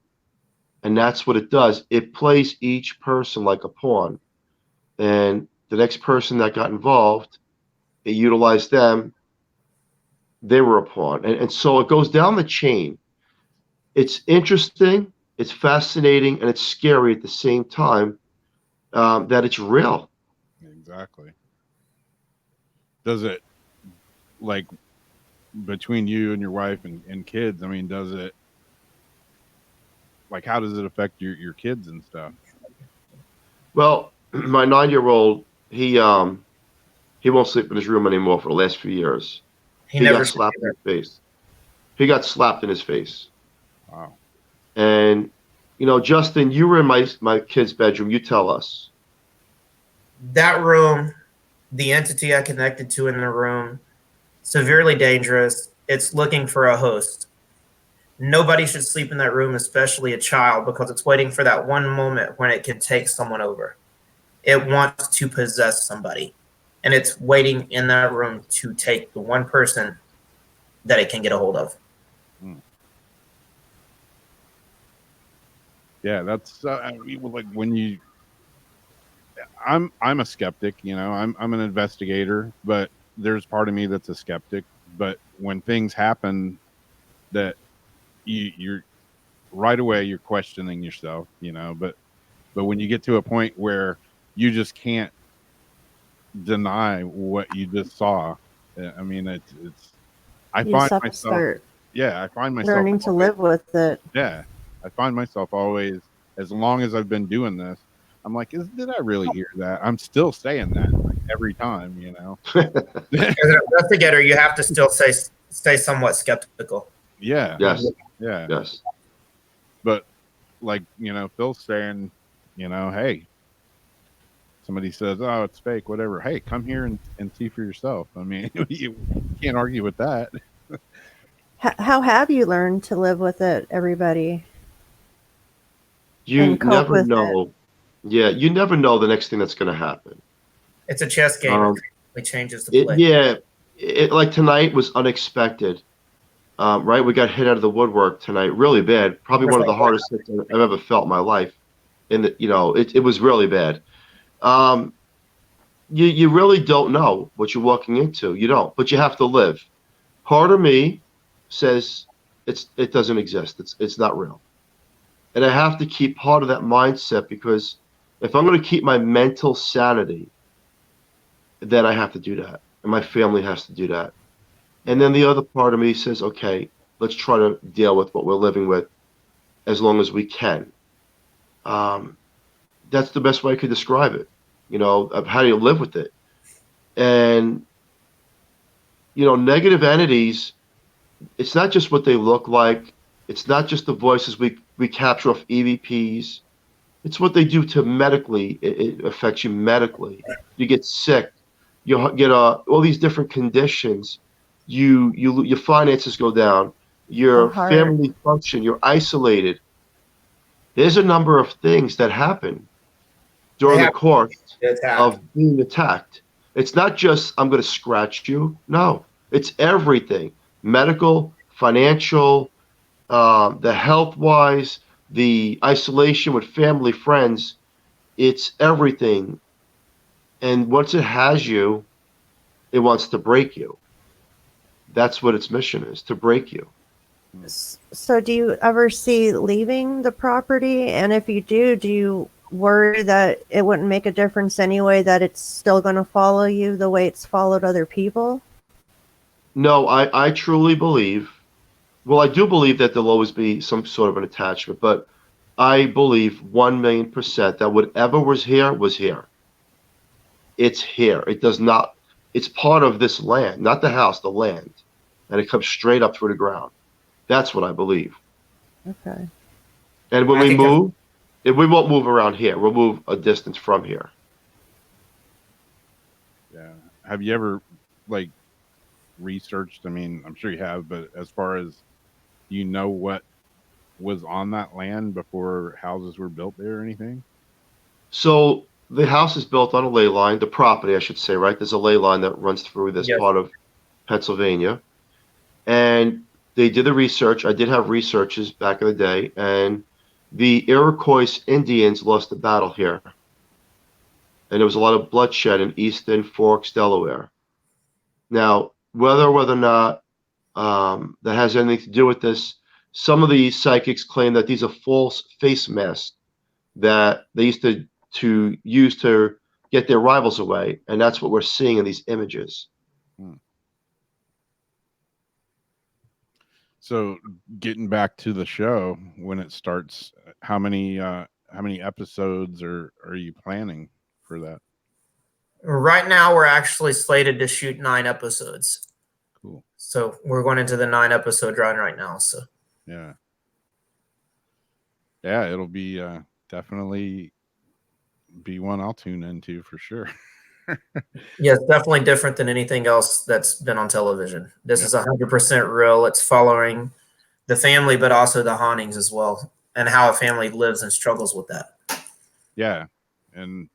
And that's what it does. It plays each person like a pawn. And the next person that got involved, it utilized them. They were a pawn. And so it goes down the chain. It's interesting, it's fascinating, and it's scary at the same time, that it's real. Exactly. Does it, like, between you and your wife and kids, I mean, does it, like, how does it affect your kids and stuff? Well, my 9-year-old, he won't sleep in his room anymore for the last few years. He got slapped in his face. He got slapped in his face. Wow. And, you know, Justin, you were in my kid's bedroom. You tell us. That room, the entity I connected to in the room, severely dangerous. It's looking for a host. Nobody should sleep in that room, especially a child, because it's waiting for that one moment when it can take someone over. It wants to possess somebody, and it's waiting in that room to take the one person that it can get a hold of. Yeah, that's I mean, like when you, I'm a skeptic, you know. I'm an investigator, but there's part of me that's a skeptic. But when things happen that you're right away, you're questioning yourself, you know. But when you get to a point where you just can't deny what you just saw, I mean, it's I You just find have to myself, start yeah, I find myself learning to always, live with it. yeah, I find myself always, as long as I've been doing this, I'm like, did I really hear that? I'm still saying that like every time, you know. As an investigator, you have to still stay somewhat skeptical. Yeah, Yes. yeah. Yes. But like, you know, Phil's saying, you know, hey, somebody says, oh, it's fake, whatever. Hey, come here and see for yourself. I mean, you can't argue with that. How have you learned to live with it, everybody, You and cope never with it? know. Yeah, you never know the next thing that's going to happen. It's a chess game. Um, It changes the it play. yeah, it like tonight was unexpected. Right, we got hit out of the woodwork tonight, really bad. Probably one of the hardest hits I've ever felt in my life. And it was really bad. Um, you really don't know what you're walking into. You don't, but you have to live. Part of me says it doesn't exist. It's not real. And I have to keep part of that mindset because if I'm going to keep my mental sanity, then I have to do that. And my family has to do that. And then the other part of me says, okay, let's try to deal with what we're living with as long as we can. Um, that's the best way I could describe it, of how do you live with it. And, negative entities, it's not just what they look like. It's not just the voices we capture off EVPs. It's what they do to medically. It affects you medically. You get sick. You get all these different conditions. Your finances go down. The Your heart. family function. You're isolated. There's a number of things that happen They during the have course to attack. of being attacked. It's not just I'm going to scratch you. No, it's everything: medical, financial, the health wise, the isolation with family, friends. It's everything. And once it has you, it wants to break you. That's what its mission is, to break you. So, do you ever see leaving the property? And if you do you worry that it wouldn't make a difference anyway, that it's still going to follow you the way it's followed other people? No, I truly believe, well, I do believe that there'll always be some sort of an attachment, but I believe 1,000,000% that whatever was here was here. It's here. It does not, it's part of this land, not the house, the land. And it comes straight up through the ground. That's what I believe. Okay. And when I we think that's- move, if we won't move around here, we'll move a distance from here. Yeah. Have you ever like researched? I mean, I'm sure you have, but as far as what was on that land before houses were built there or anything? So the house is built on a ley line, the property, I should say, right? There's a ley line that runs through this Yes. part of Pennsylvania. And they did the research. I did have researches back in the day, and the Iroquois Indians lost the battle here. And there was a lot of bloodshed in Easton Forks, Delaware. Now, whether or not that has anything to do with this, some of the psychics claim that these are false face masks that they used to use to get their rivals away, and that's what we're seeing in these images. So getting back to the show, when it starts, how many episodes are you planning for that? Right now, we're actually slated to shoot 9 episodes. Cool. So we're going into the 9-episode run right now. So Yeah, it'll be definitely be one I'll tune into for sure. yeah, it's definitely different than anything else that's been on television. This is 100% real. It's following the family, but also the hauntings as well, and how a family lives and struggles with that. Yeah, and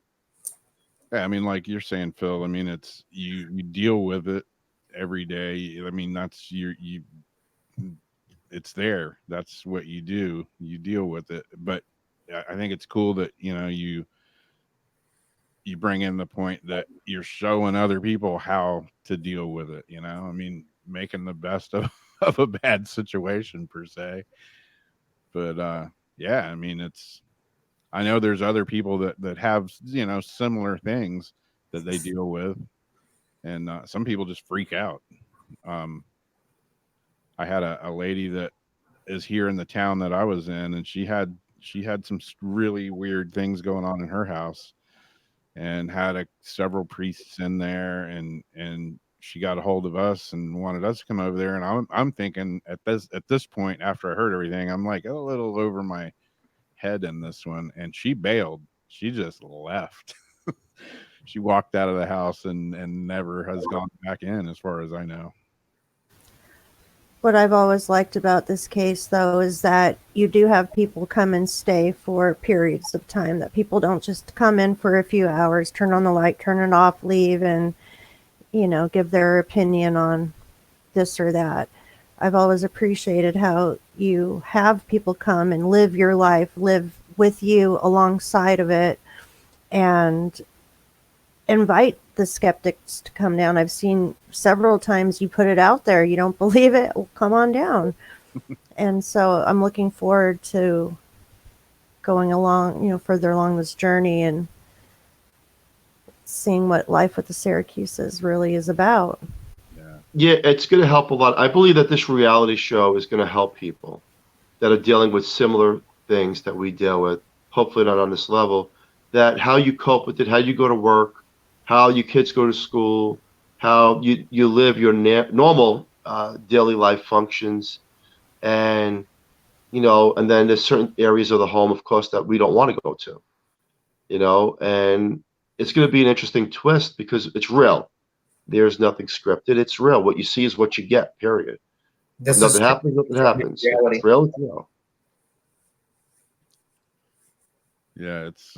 I mean, like you're saying, Phil. I mean, it's you deal with it every day. I mean, that's you. It's there. That's what you do. You deal with it. But I think it's cool that you you bring in the point that you're showing other people how to deal with it. I mean, making the best of, of a bad situation per se. But yeah, I mean, I know there's other people that have, similar things that they deal with. And some people just freak out. Um, I had a lady that is here in the town that I was in, and she had some really weird things going on in her house, and had several priests in there, and she got a hold of us and wanted us to come over there. And I'm thinking at this point, after I heard everything, I'm like a little over my head in this one, and she bailed. She just left. She walked out of the house and never has gone back in, as far as I know. What I've always liked about this case, though, is that you do have people come and stay for periods of time, that people don't just come in for a few hours, turn on the light, turn it off, leave, and, give their opinion on this or that. I've always appreciated how you have people come and live your life, live with you alongside of it, and invite the skeptics to come down. I've seen several times you put it out there. You don't believe it? Well, come on down. And so I'm looking forward to going along, further along this journey and seeing what life with the Siracusas really is about. Yeah, it's going to help a lot. I believe that this reality show is going to help people that are dealing with similar things that we deal with, hopefully not on this level, that how you cope with it, how you go to work, how your kids go to school, how you live your normal daily life functions. And, and then there's certain areas of the home, of course, that we don't want to go to, and it's going to be an interesting twist because it's real. There's nothing scripted. It's real. What you see is what you get, period. Nothing happens. It's real. It's real. Yeah, it's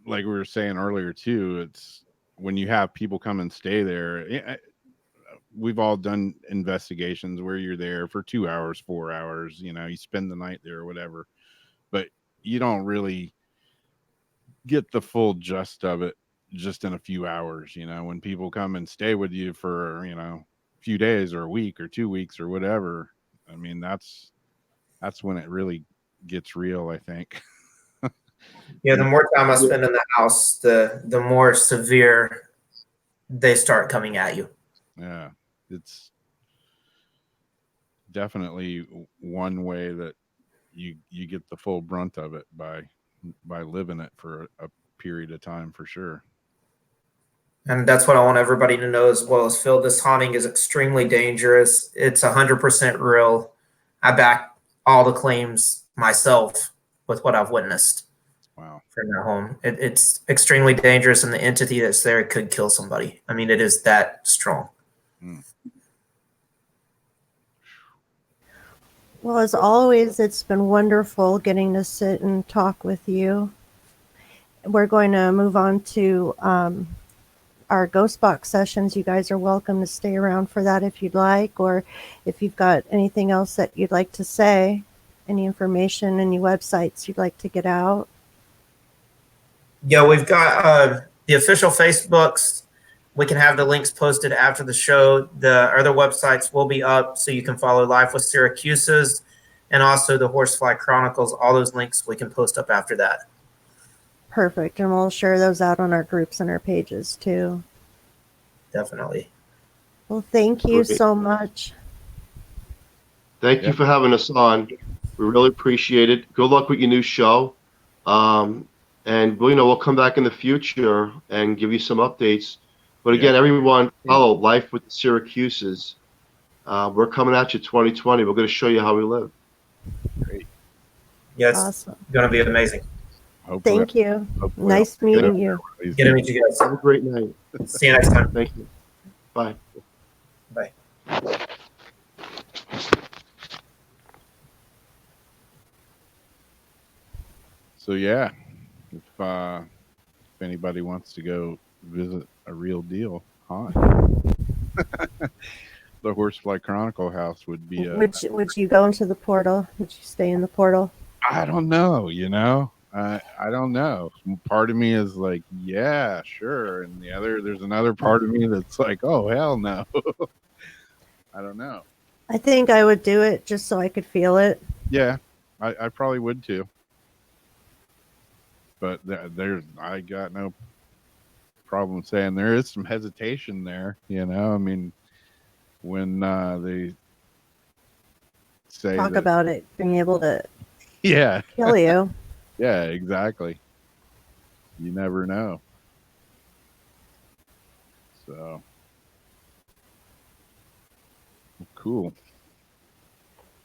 like we were saying earlier too. It's when you have people come and stay there. We've all done investigations where you're there for 2 hours, 4 hours. You spend the night there or whatever, but you don't really get the full gist of it just in a few hours. When people come and stay with you for a few days or a week or 2 weeks or whatever, I mean that's when it really gets real, I think. Yeah, the more time I spend in the house, the more severe they start coming at you. Yeah, it's definitely one way that you get the full brunt of it by living it for a period of time, for sure. And that's what I want everybody to know as well as Phil. This haunting is extremely dangerous. It's 100% real. I back all the claims myself with what I've witnessed. Wow. From their home. It's extremely dangerous, and the entity that's there could kill somebody. I mean, it is that strong. Well, as always, it's been wonderful getting to sit and talk with you. We're going to move on to our Ghost Box sessions. You guys are welcome to stay around for that if you'd like, or if you've got anything else that you'd like to say, any information, any websites you'd like to get out. Yeah, we've got the official Facebooks. We can have the links posted after the show. The other websites will be up, so you can follow Life with Siracusas and also the Horsefly Chronicles. All those links we can post up after that. Perfect. And we'll share those out on our groups and our pages too. Definitely. Well, thank you so much. Thank you for having us on. We really appreciate it. Good luck with your new show. And we'll come back in the future and give you some updates. But again, everyone, follow Life with the Siracusas. We're coming at you 2020. We're going to show you how we live. Great. Yeah, it's Awesome. going to be amazing. Hopefully, Thank you. Nice meeting you. Get to meet you guys. Have a great night. See you next time. Thank you. Bye. Bye. So yeah, if anybody wants to go visit a real deal haunt, the Horsefly Chronicle house would be Would you go into the portal? Would you stay in the portal? I don't know, I don't know. Part of me is like, yeah, sure, and there's another part of me that's like, oh hell no. I don't know. I think I would do it just so I could feel it. Yeah, I probably would too. But I got no problem saying there is some hesitation there. I mean, when they say Talk that, about it being able to yeah, kill you. yeah, exactly. You never know. So cool.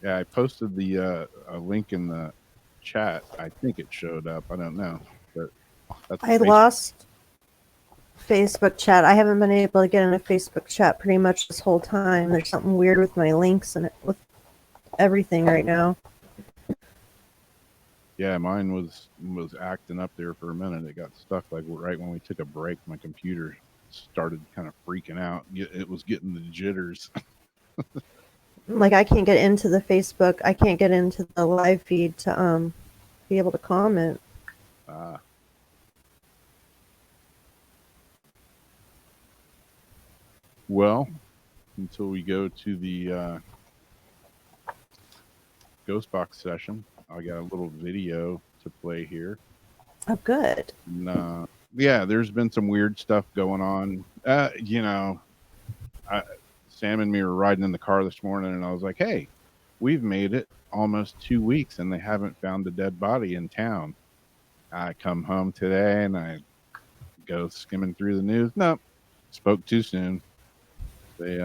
Yeah, I posted the a link in the chat. I think it showed up. I don't know, but that's I lost Facebook chat. I haven't been able to get in a Facebook chat pretty much this whole time. There's something weird with my links and with everything right now. Yeah, mine was acting up there for a minute. It got stuck like right when we took a break. My computer started kind of freaking out. It was getting the jitters. Like I can't get into the Facebook. I can't get into the live feed to be able to comment. Well, until we go to the Ghost Box session, I got a little video to play here. Oh, good. And, yeah, there's been some weird stuff going on. Sam and me were riding in the car this morning, and I was like, hey, we've made it almost 2 weeks, and they haven't found a dead body in town. I come home today, and I go skimming through the news. Nope, spoke too soon. They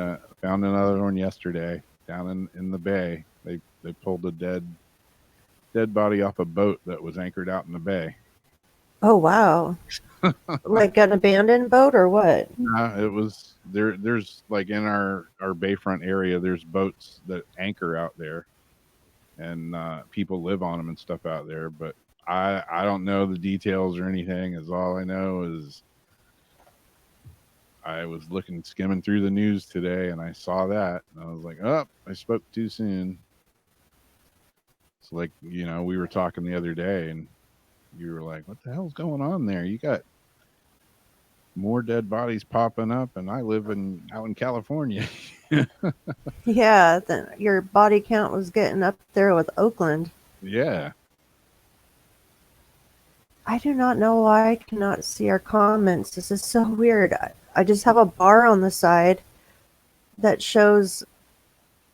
found another one yesterday down in the bay. They pulled a dead body off a boat that was anchored out in the bay. Oh, wow. Like an abandoned boat or what? It was there's like in our bayfront area, there's boats that anchor out there, and people live on them and stuff out there. But I don't know the details or anything. As all I know is I was skimming through the news today, and I saw that, and I was like, oh, I spoke too soon. It's like, we were talking the other day, and you were like, what the hell's going on there? You got more dead bodies popping up, and I live out in California. Yeah, then your body count was getting up there with Oakland. Yeah. I do not know why I cannot see our comments. This is so weird. I just have a bar on the side that shows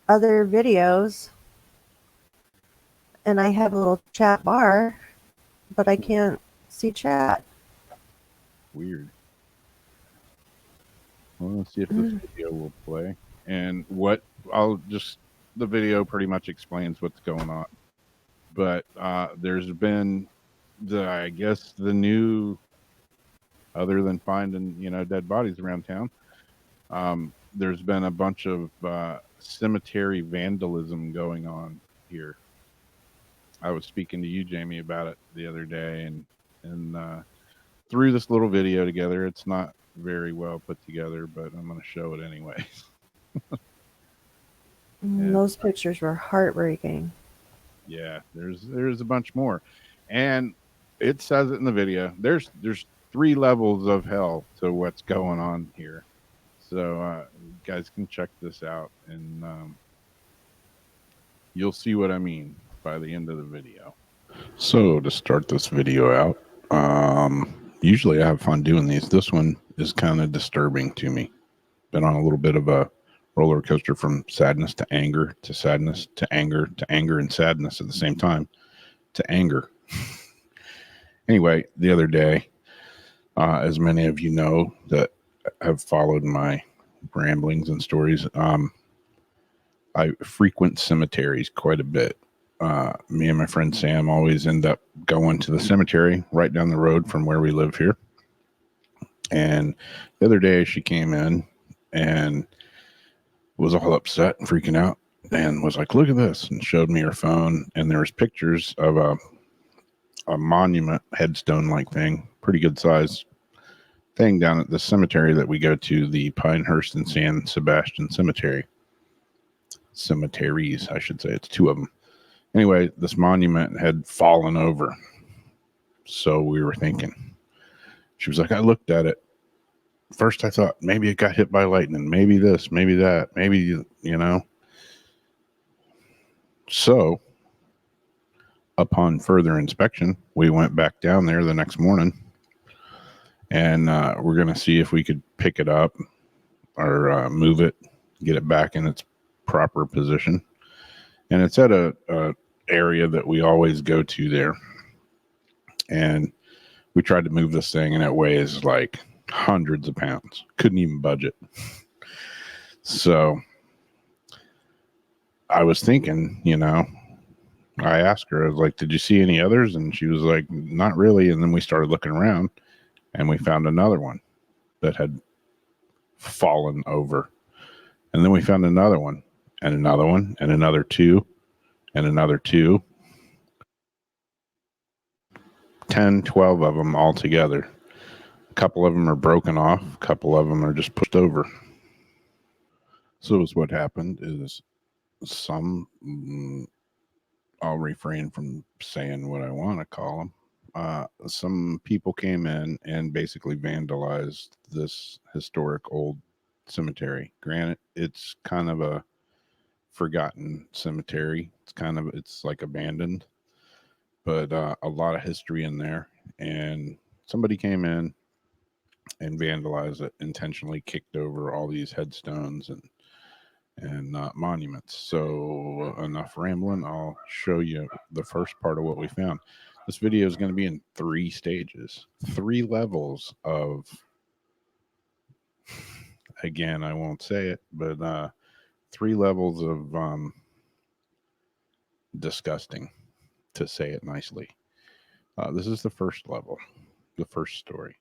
other videos, and I have a little chat bar, but I can't see chat. Weird. Well, let's see if this video will play. And the video pretty much explains what's going on. But there's been I guess the new, other than finding, dead bodies around town, there's been a bunch of cemetery vandalism going on here. I was speaking to you, Jamie, about it the other day, and threw this little video together. It's not very well put together, but I'm going to show it anyway. Those pictures were heartbreaking. Yeah, there's a bunch more, and it says it in the video. There's 3 levels of hell to what's going on here, so you guys can check this out, and you'll see what I mean by the end of the video. So to start this video out, usually I have fun doing these. This one is kind of disturbing to me. Been on a little bit of a roller coaster from sadness to anger to sadness to anger to anger and sadness at the same time to anger. Anyway, the other day, as many of you know that have followed my ramblings and stories, I frequent cemeteries quite a bit. Me and my friend Sam always end up going to the cemetery right down the road from where we live here. And the other day she came in and was all upset and freaking out and was like, look at this, and showed me her phone, and there was pictures of a monument headstone like thing, pretty good size thing, down at the cemetery that we go to, the Pinehurst and San Sebastian cemeteries, I should say. It's 2 of them. Anyway, this monument had fallen over, So we were thinking. She was like, I looked at it. First, I thought maybe it got hit by lightning. Maybe this, maybe that, maybe, you know. So upon further inspection, we went back down there the next morning, and we're going to see if we could pick it up or move it, get it back in its proper position. And it's at a area that we always go to there. And we tried to move this thing, and it weighs like hundreds of pounds. Couldn't even budget. So I was thinking, you know, I asked her, I was like, did you see any others? And she was like, not really. And then we started looking around, and we found another one that had fallen over. And then we found another one, and another one, and another two, and another two. 10, 12 of them all together. A couple of them are broken off. A couple of them are just pushed over. So what happened is I'll refrain from saying what I want to call them. Some people came in and basically vandalized this historic old cemetery. Granted, it's kind of a forgotten cemetery. It's like abandoned, but a lot of history in there. And somebody came in and vandalized it, intentionally kicked over all these headstones and monuments. So enough rambling. I'll show you the first part of what we found. This video is going to be in 3 stages, 3 levels of, again, I won't say it, but 3 levels of disgusting, to say it nicely. This is the first level, the first story.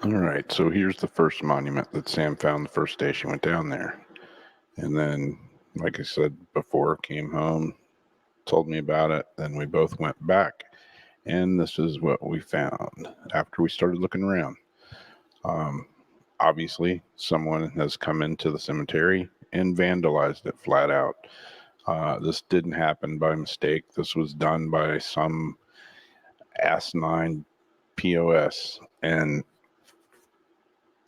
All right, so here's the first monument that Sam found the first day she went down there. And then, like I said before, came home, told me about it. Then we both went back, and this is what we found after we started looking around. Obviously, someone has come into the cemetery and vandalized it flat out. This didn't happen by mistake. This was done by some asinine POS, and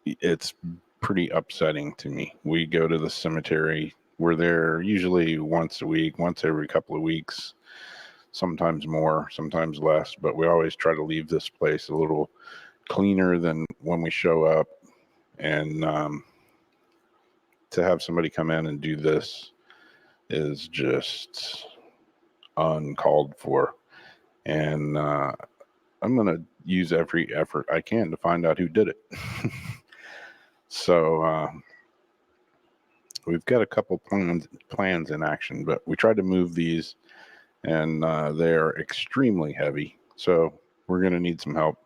it's pretty upsetting to me. We go to the cemetery. We're there usually once a week, once every couple of weeks, sometimes more, sometimes less, but we always try to leave this place a little cleaner than when we show up. And to have somebody come in and do this is just uncalled for. And I'm going to use every effort I can to find out who did it. So we've got a couple plans in action, but we tried to move these, and they are extremely heavy. So we're going to need some help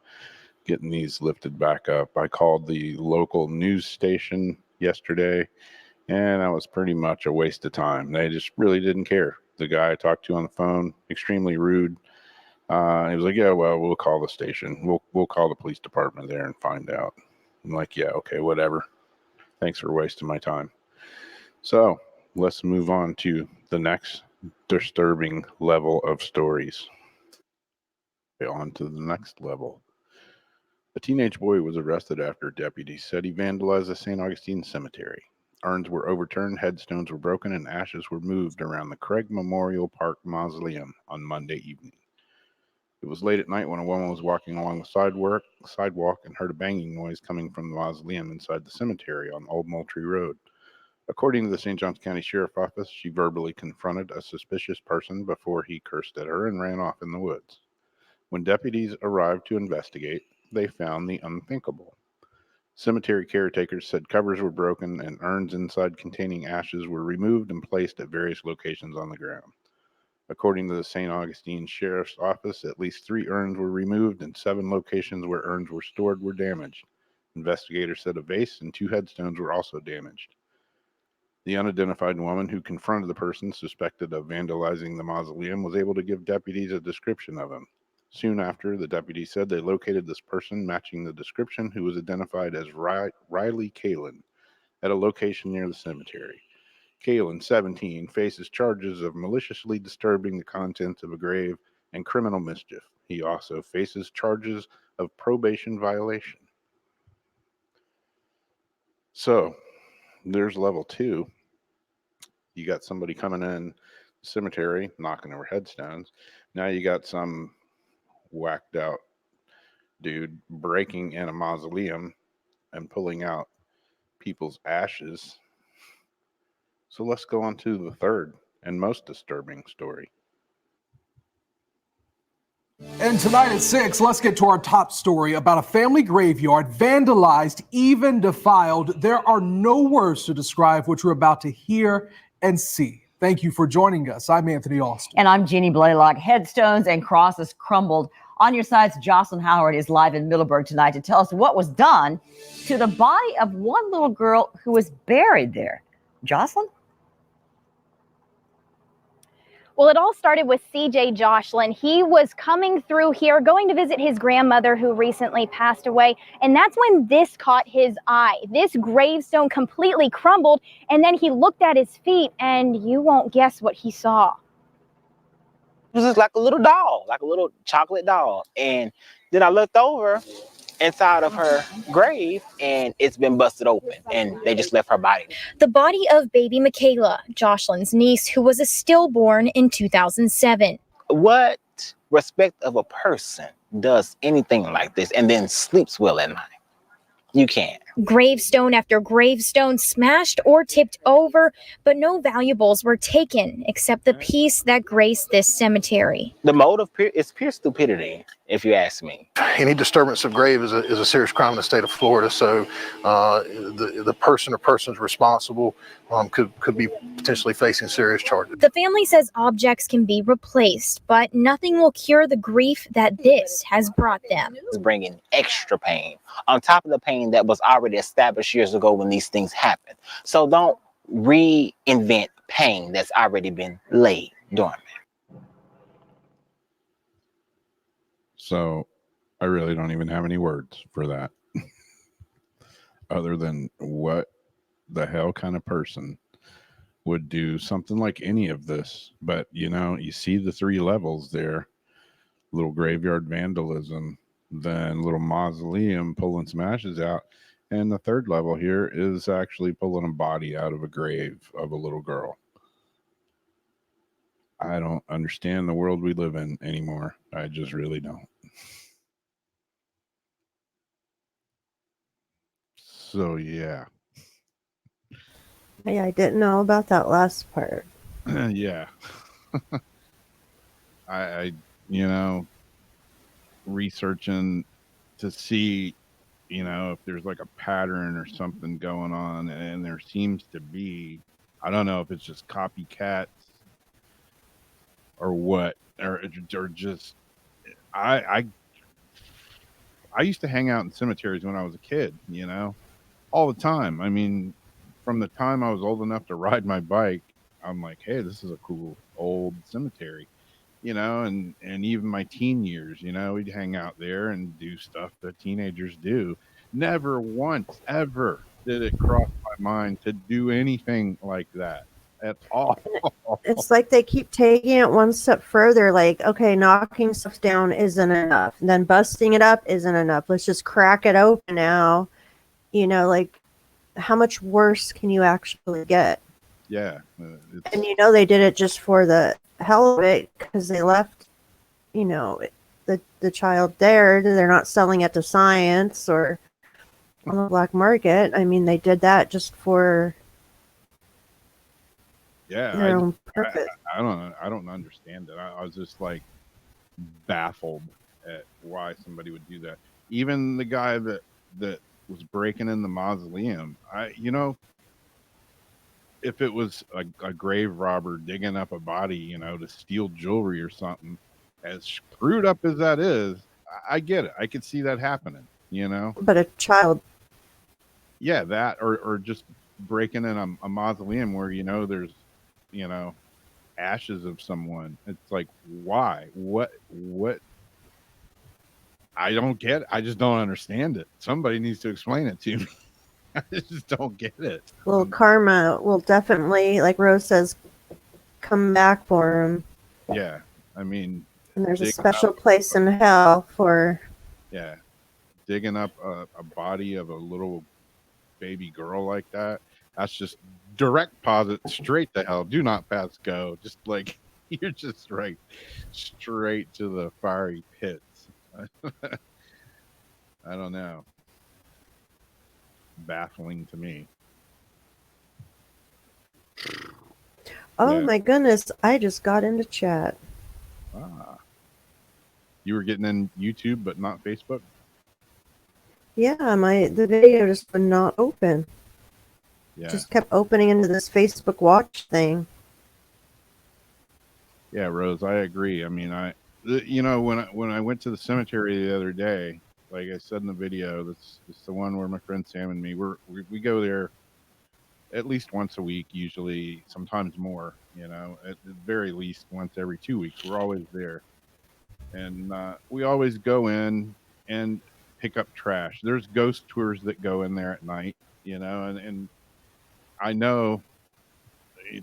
getting these lifted back up. I called the local news station yesterday, and that was pretty much a waste of time. They just really didn't care. The guy I talked to on the phone, extremely rude. He was like, yeah, well, we'll call the station. We'll call the police department there and find out. I'm like, yeah, okay, whatever. Thanks for wasting my time. So let's move on to the next disturbing level of stories. Okay, on to the next level. A teenage boy was arrested after deputies said he vandalized the St. Augustine Cemetery. Urns were overturned, headstones were broken, and ashes were moved around the Craig Memorial Park Mausoleum on Monday evening. It was late at night when a woman was walking along the sidewalk and heard a banging noise coming from the mausoleum inside the cemetery on Old Moultrie Road. According to the St. Johns County Sheriff's Office, she verbally confronted a suspicious person before he cursed at her and ran off in the woods. When deputies arrived to investigate, they found the unthinkable. Cemetery caretakers said covers were broken and urns inside containing ashes were removed and placed at various locations on the ground. According to the St. Augustine Sheriff's Office, at least 3 urns were removed and 7 locations where urns were stored were damaged. Investigators said a vase and 2 headstones were also damaged. The unidentified woman who confronted the person suspected of vandalizing the mausoleum was able to give deputies a description of him. Soon after, the deputies said they located this person matching the description, who was identified as Riley Kalin, at a location near the cemetery. Kalin, 17, faces charges of maliciously disturbing the contents of a grave and criminal mischief. He also faces charges of probation violation. So there's level 2. You got somebody coming in the cemetery, knocking over headstones. Now you got some whacked out dude breaking in a mausoleum and pulling out people's ashes. So let's go on to the third and most disturbing story. And tonight at 6, let's get to our top story about a family graveyard vandalized, even defiled. There are no words to describe what you're about to hear and see. Thank you for joining us. I'm Anthony Austin. And I'm Jeannie Blaylock. Headstones and crosses crumbled. On your side's Jocelyn Howard is live in Middleburg tonight to tell us what was done to the body of one little girl who was buried there. Jocelyn? Well, it all started with CJ Jocelyn. He was coming through here, going to visit his grandmother who recently passed away. And that's when this caught his eye. This gravestone completely crumbled. And then he looked at his feet and you won't guess what he saw. It was just like a little doll, like a little chocolate doll. And then I looked over inside of her grave and it's been busted open and they just left her body. The body of baby Michaela, Jocelyn's niece, who was a stillborn in 2007. What respect of a person does anything like this and then sleeps well at night? You can't. Gravestone after gravestone smashed or tipped over, but no valuables were taken except the piece that graced this cemetery. The motive is pure stupidity, if you ask me. Any disturbance of grave is a serious crime in the state of Florida. So the person or persons responsible could be potentially facing serious charges. The family says objects can be replaced, but nothing will cure the grief that this has brought them. It's bringing extra pain on top of the pain that was already established years ago when these things happened. So don't reinvent pain that's already been laid dormant. So I really don't even have any words for that other than what the hell kind of person would do something like any of this. But you know, you see the 3 levels there: little graveyard vandalism, then little mausoleum pulling some ashes out, and the 3rd level here is actually pulling a body out of a grave of a little girl. I don't understand the world we live in anymore. I just really don't. So yeah. Yeah, I didn't know about that last part. Yeah. I you know, researching to see, you know, if there's like a pattern or something going on, and there seems to be. I don't know if it's just copycats or what, or just I used to hang out in cemeteries when I was a kid, you know, all the time. I mean, from the time I was old enough to ride my bike, I'm like, hey, this is a cool old cemetery, you know, and even my teen years, you know, we'd hang out there and do stuff that teenagers do. Never once ever did it cross my mind to do anything like that at all. It's like they keep taking it one step further. Like, okay, knocking stuff down isn't enough. And then busting it up isn't enough. Let's just crack it open now. You know, like, how much worse can you actually get? Yeah. And you know they did it just for the hell of it because they left, you know, the child there. They're not selling it to science or on the black market. I mean, they did that just for their own purpose. I don't understand it. I was just like baffled at why somebody would do that. Even the guy that was breaking in the mausoleum, you know, if it was a grave robber digging up a body, you know, to steal jewelry or something, as screwed up as that is, I get it. I could see that happening, you know. But a child, yeah, that or just breaking in a mausoleum where, you know, there's, you know, ashes of someone. It's like, why? What? I don't get it. I just don't understand it. Somebody needs to explain it to me. I just don't get it. well, karma will definitely, like Rose says, come back for him. Yeah. I mean, And there's a Dig special up, place in hell for. yeah, digging up a body of a little baby girl like that. That's just direct deposit straight to hell. Do not pass go. Just like you're just right straight to the fiery pits. I don't know. Baffling to me. Oh Yeah. my goodness! I just got into chat. Ah. You were getting in YouTube, but not Facebook? Yeah, the video just would not open. Yeah. Just kept opening into this Facebook Watch thing. Yeah, Rose, I agree. I mean, when I went to the cemetery the other day, like I said in the video, that's the one where my friend Sam and me we go there at least once a week, usually, sometimes more. At the very least once every 2 weeks. We're always there, and we always go in and pick up trash. There's ghost tours that go in there at night, and I know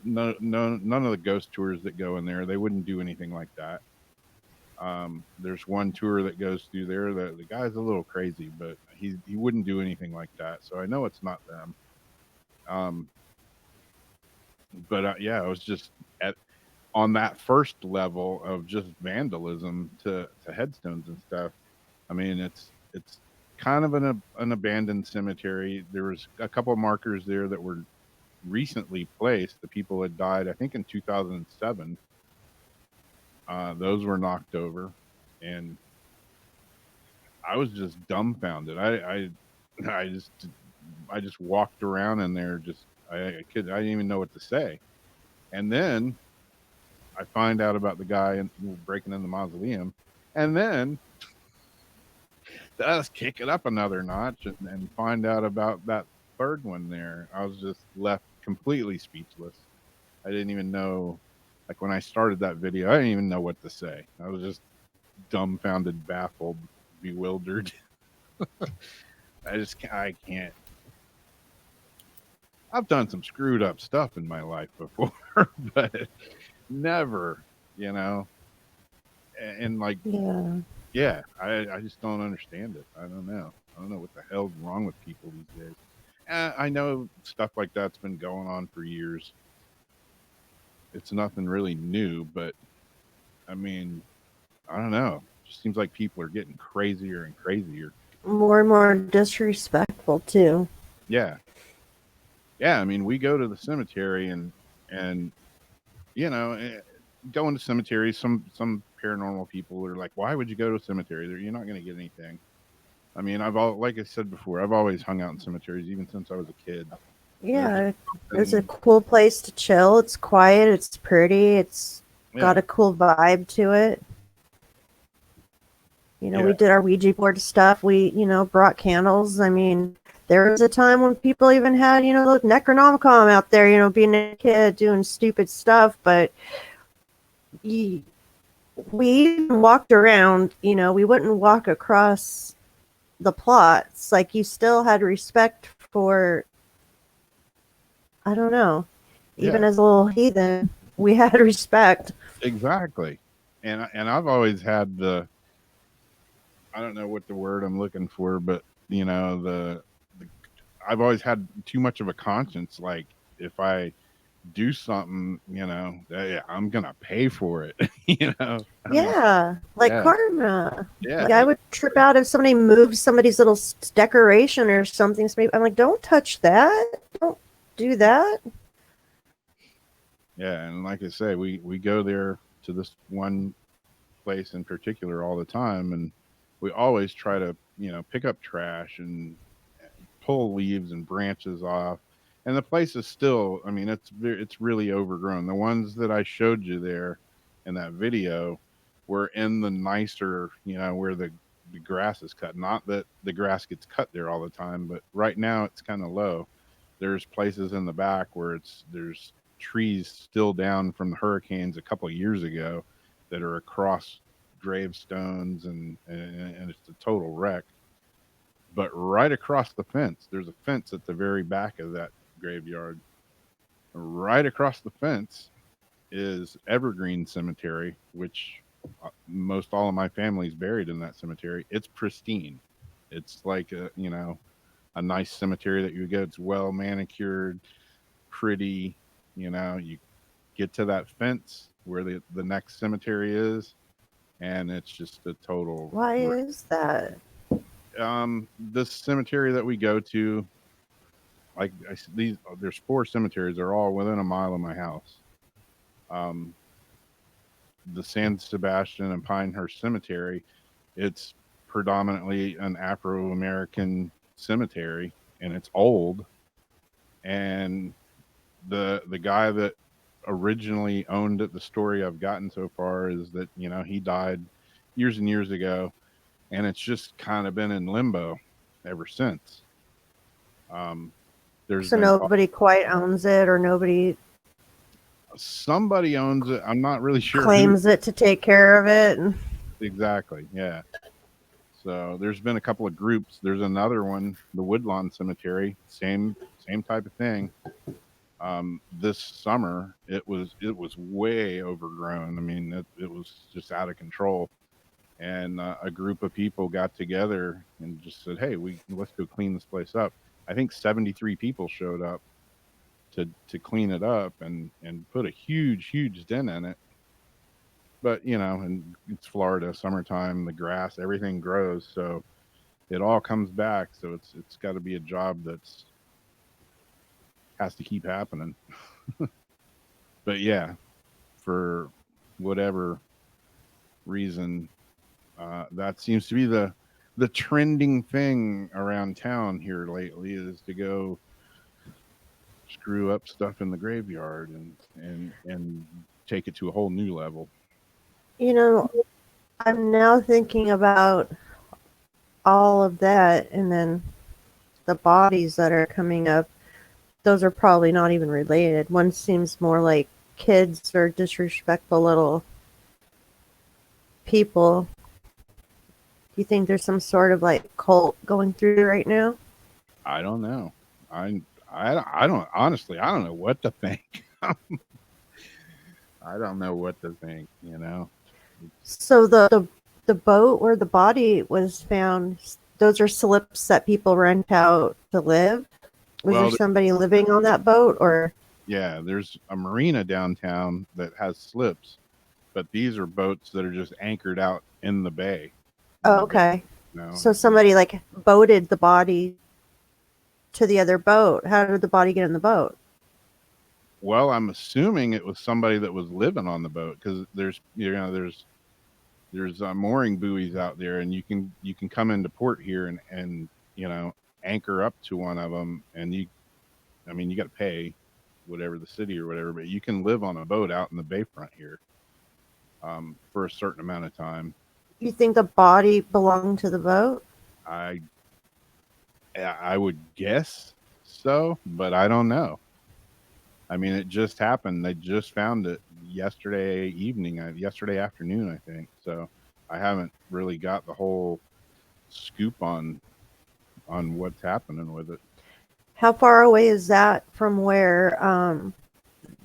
none of the ghost tours that go in there, they wouldn't do anything like that. There's one tour that goes through there. The guy's a little crazy, but he wouldn't do anything like that. So I know it's not them. But yeah, it was just on that first level of just vandalism to headstones and stuff. I mean, it's kind of an abandoned cemetery. There was a couple of markers there that were recently placed. The people had died, I think, in 2007. Those were knocked over, and I was just dumbfounded. I just walked around in there. I didn't even know what to say. And then I find out about the guy breaking in the mausoleum, and then let's kick it up another notch and find out about that third one there. I was just left completely speechless. I didn't even know, like when I started that video, I didn't even know what to say. I was just dumbfounded, baffled, bewildered. I can't. I've done some screwed up stuff in my life before, but never, and like, Yeah. I just don't understand it. I don't know what the hell's wrong with people these days. I know stuff like that's been going on for years. It's nothing really new, but I mean, I don't know. It just seems like people are getting crazier and crazier. More and more disrespectful too. Yeah. I mean, we go to the cemetery and going to cemeteries. Some paranormal people are like, "Why would you go to a cemetery? You're not going to get anything." I mean, like I said before, I've always hung out in cemeteries even since I was a kid. Yeah, it's a cool place to chill. It's quiet. It's pretty. It's got a cool vibe to it. We did our Ouija board stuff. We, brought candles. I mean, there was a time when people even had, the Necronomicon out there, being a kid doing stupid stuff. But we walked around, we wouldn't walk across the plots. Like, you still had respect for, I don't know, even as a little heathen, we had respect. Exactly. And I've always had I don't know what the word I'm looking for, but I've always had too much of a conscience. Like, if I do something, I'm gonna pay for it. Karma. Yeah. Like, I would trip out if somebody moved somebody's little decoration or something. So I'm like, don't touch that. Don't do that. Yeah, and like I say, we go there to this one place in particular all the time, and we always try to pick up trash and pull leaves and branches off. And the place is still, I mean, it's really overgrown. The ones that I showed you there in that video were in the nicer, where the grass is cut. Not that the grass gets cut there all the time, but right now it's kind of low. There's places in the back where there's trees still down from the hurricanes a couple of years ago that are across gravestones, and it's a total wreck. But right across the fence, there's a fence at the very back of that graveyard. Right across the fence is Evergreen Cemetery, which most all of my family's buried in that cemetery. It's pristine. It's like a nice cemetery that you would go. It's well manicured, pretty. You get to that fence where the next cemetery is, and it's just a total. Why is that? This cemetery that we go to, like there's 4 cemeteries. They're all within a mile of my house. The San Sebastian and Pinehurst Cemetery, it's predominantly an Afro-American cemetery, and it's old. And the guy that originally owned it, the story I've gotten so far is that he died years and years ago, and it's just kind of been in limbo ever since. So nobody quite owns it, or somebody owns it. I'm not really sure claims it to take care of it. Exactly, yeah. So there's been a couple of groups. There's another one, the Woodlawn Cemetery, same type of thing. This summer it was way overgrown. I mean, it was just out of control. And a group of people got together and just said, "Hey, let's go clean this place up." I think 73 people showed up to clean it up and put a huge dent in it. But and it's Florida, summertime, the grass, everything grows, so it all comes back. So it's got to be a job that's has to keep happening. But yeah, for whatever reason, that seems to be the trending thing around town here lately, is to go screw up stuff in the graveyard and take it to a whole new level. I'm now thinking about all of that, and then the bodies that are coming up. Those are probably not even related. One seems more like kids or disrespectful little people. Do you think there's some sort of like cult going through right now? I don't know. I don't honestly. I don't know what to think. I don't know what to think. So the boat where the body was found, those are slips that people rent out to live. Was there somebody living on that boat, or? Yeah, there's a marina downtown that has slips, but these are boats that are just anchored out in the bay. Oh, okay. So somebody like boated the body to the other boat. How did the body get in the boat? Well, I'm assuming it was somebody that was living on the boat, because there's mooring buoys out there, and you can come into port here and anchor up to one of them, and you got to pay whatever the city or whatever, but you can live on a boat out in the bayfront here for a certain amount of time. You think the body belonged to the boat? I would guess so, but I don't know. I mean, it just happened. They just found it yesterday afternoon, I think. So I haven't really got the whole scoop on what's happening with it. How far away is that from where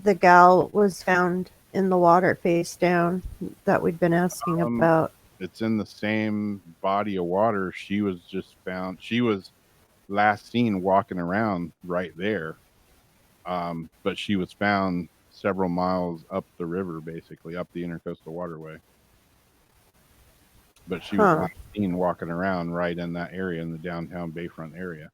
the gal was found in the water face down that we'd been asking about? It's in the same body of water. She was last seen walking around right there. But she was found several miles up the river, basically up the Intercoastal Waterway. But she was seen walking around right in that area, in the downtown bayfront area.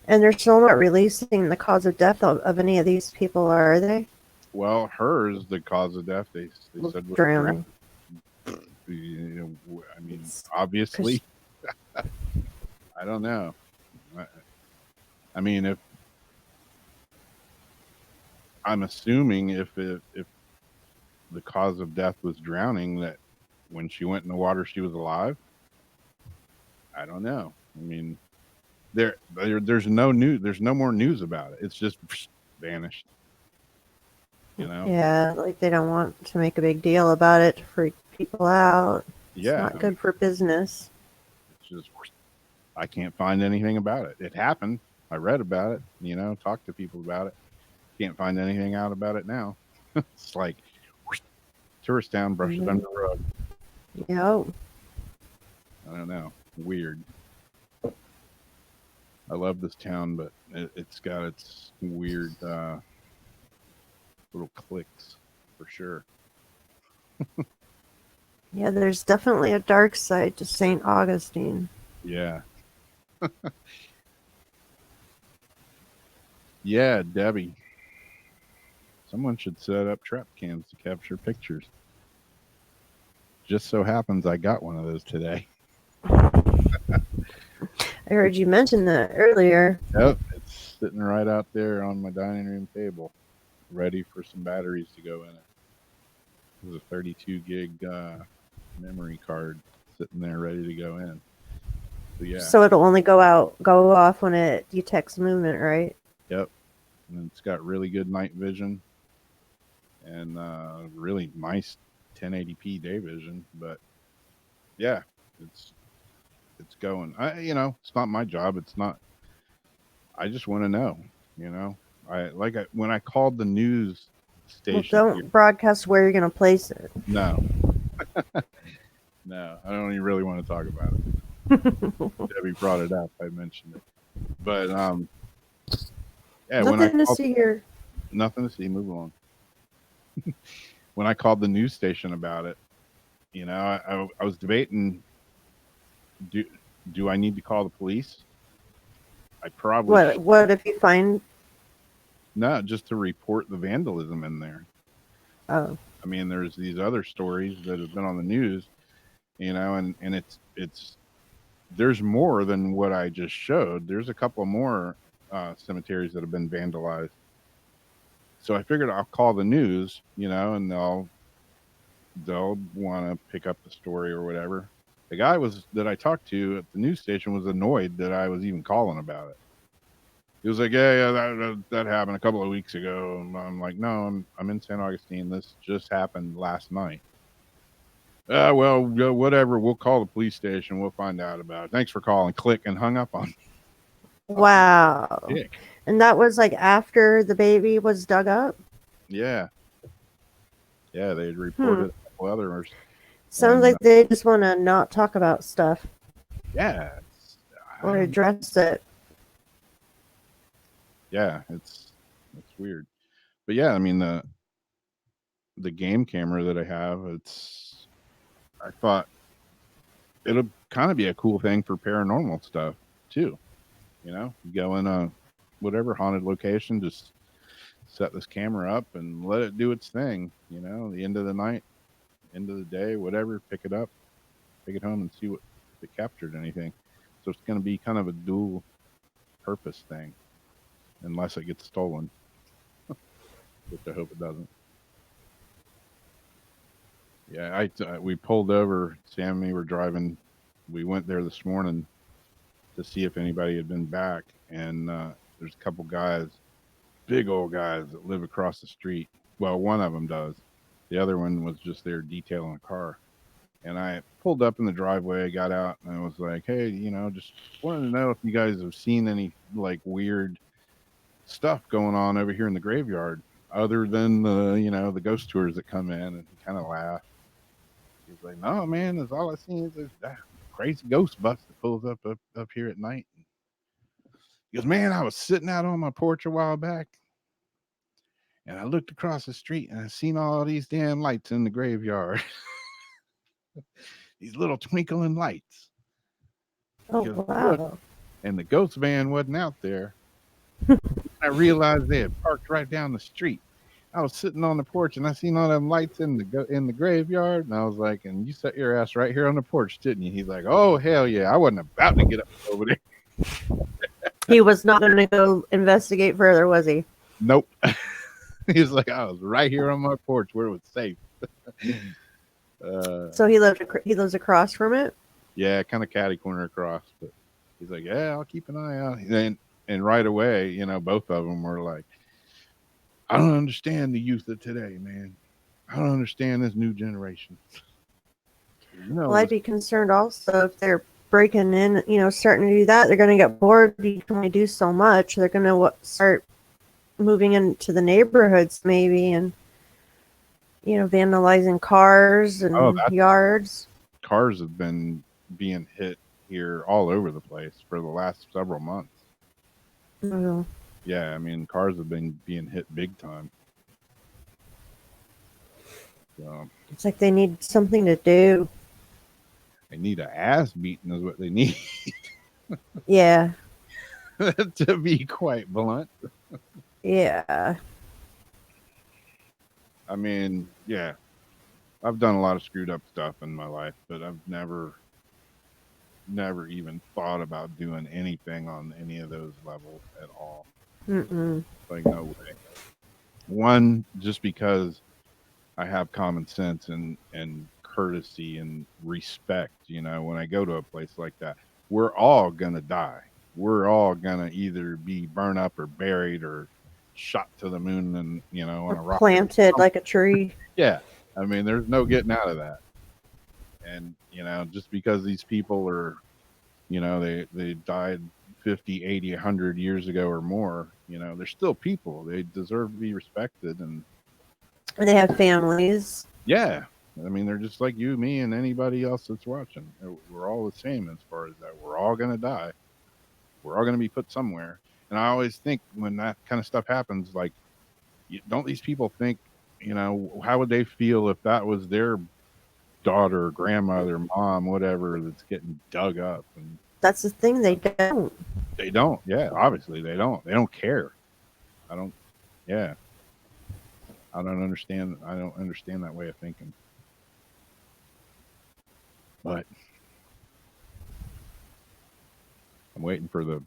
And they're still not releasing the cause of death of any of these people, are they? Well, hers, the cause of death, they said was drowning. I mean, obviously, I don't know. I mean, if I'm assuming if the cause of death was drowning, that when she went in the water she was alive. I don't know. I mean, there's no news. There's no more news about it. It's just vanished. Yeah, like they don't want to make a big deal about it to freak people out. Yeah, it's not good for business. It's just, I can't find anything about it. It happened. I read about it. Talked to people about it. Can't find anything out about it now. It's like Tourist town, brush it under the rug. Yep. I don't know. Weird. I love this town, but it's got its weird little cliques for sure. Yeah, there's definitely a dark side to St. Augustine. Yeah. Yeah, Debbie. Someone should set up trap cams to capture pictures. Just so happens I got one of those today. I heard you mention that earlier. Yep, it's sitting right out there on my dining room table, ready for some batteries to go in it. There's a 32 gig memory card sitting there ready to go in. So yeah. So it'll only go off when it detects movement, right? Yep. And it's got really good night vision and really nice 1080p day vision. But yeah, it's going. It's not my job. It's not. I just want to know. When I called the news station. Well, don't broadcast where you're gonna place it. No. No, I don't even really want to talk about it. Debbie brought it up. I mentioned it, but yeah. Nothing to see here. Nothing to see. Move along. When I called the news station about it, I was debating. Do I need to call the police? I probably. What if you find? No, just to report the vandalism in there. Oh. I mean, there's these other stories that have been on the news, and it's there's more than what I just showed. There's a couple more cemeteries that have been vandalized. So I figured I'll call the news, and they'll want to pick up the story or whatever. The guy that I talked to at the news station was annoyed that I was even calling about it. He was like, yeah, that happened a couple of weeks ago. And I'm like, no, I'm in St. Augustine. This just happened last night. Well, whatever. We'll call the police station. We'll find out about it. Thanks for calling. Click, and hung up on me. Wow. Dick. And that was like after the baby was dug up? Yeah. Yeah, they had reported a couple others. Sounds like they just want to not talk about stuff. Yeah. Or address it. Yeah, it's weird. But yeah, I mean the game camera that I have, I thought it'll kind of be a cool thing for paranormal stuff too. You go in a whatever haunted location, just set this camera up and let it do its thing. The end of the night, end of the day, whatever, pick it up, take it home and see if it captured anything. So it's going to be kind of a dual purpose thing, unless it gets stolen, which I hope it doesn't. Yeah, we pulled over. Sam and me were driving. We went there this morning to see if anybody had been back, and there's a couple guys, big old guys that live across the street. Well, one of them does. The other one was just there detailing a car. And I pulled up in the driveway, got out, and I was like, hey, just wanted to know if you guys have seen any like weird stuff going on over here in the graveyard, other than the ghost tours that come in. And he kind of laughed. He's like, no, man, that's all I seen is this crazy ghost bus that pulls up here at night. He goes, man, I was sitting out on my porch a while back, and I looked across the street and I seen all these damn lights in the graveyard. These little twinkling lights. Oh, Goes, wow. look, and the ghost van wasn't out there. I realized they had parked right down the street. I was sitting on the porch and I seen all them lights in the graveyard, and I was like, and you set your ass right here on the porch, didn't you? He's like, oh, hell yeah. I wasn't about to get up over there. He was not going to go investigate further, was he? Nope. He was like, I was right here on my porch where it was safe. So he lives across from it? Yeah, kind of catty corner across. But he's like, yeah, I'll keep an eye out. And right away, both of them were like, I don't understand the youth of today, man. I don't understand this new generation. Well, I'd be concerned also if they're breaking in, starting to do that. They're going to get bored. You can only do so much. They're going to start moving into the neighborhoods maybe. And vandalizing cars Oh, and yards. cars have been being hit here all over the place for the last several months. Mhm. Yeah, I mean, cars have been being hit big time. So It's like they need something to do. they need an ass beating is what they need, Yeah. to be quite blunt. Yeah. I mean, yeah, I've done a lot of screwed up stuff in my life, but I've never even thought about doing anything on any of those levels at all. Mm-mm. Like, no way. One, just because I have common sense and courtesy and respect. When I go to a place like that, we're all gonna die. We're all gonna either be burned up or buried or shot to the moon and on a Or rocket. planted like a tree. Yeah, I mean, there's no getting out of that. And just because these people are, they died 50, 80, 100 years ago or more, they're still people. They deserve to be respected. And They have families. yeah, I mean, they're just like you, me, and anybody else that's watching. We're all the same as far as that. We're all going to die. We're all going to be put somewhere. And I always think when that kind of stuff happens, like, don't these people think, how would they feel if that was their daughter, grandmother, mom, whatever, that's getting dug up? And That's the thing, they don't. they don't. Yeah, obviously they don't. They don't care. I don't. Yeah. I don't understand that way of thinking. But I'm waiting for the,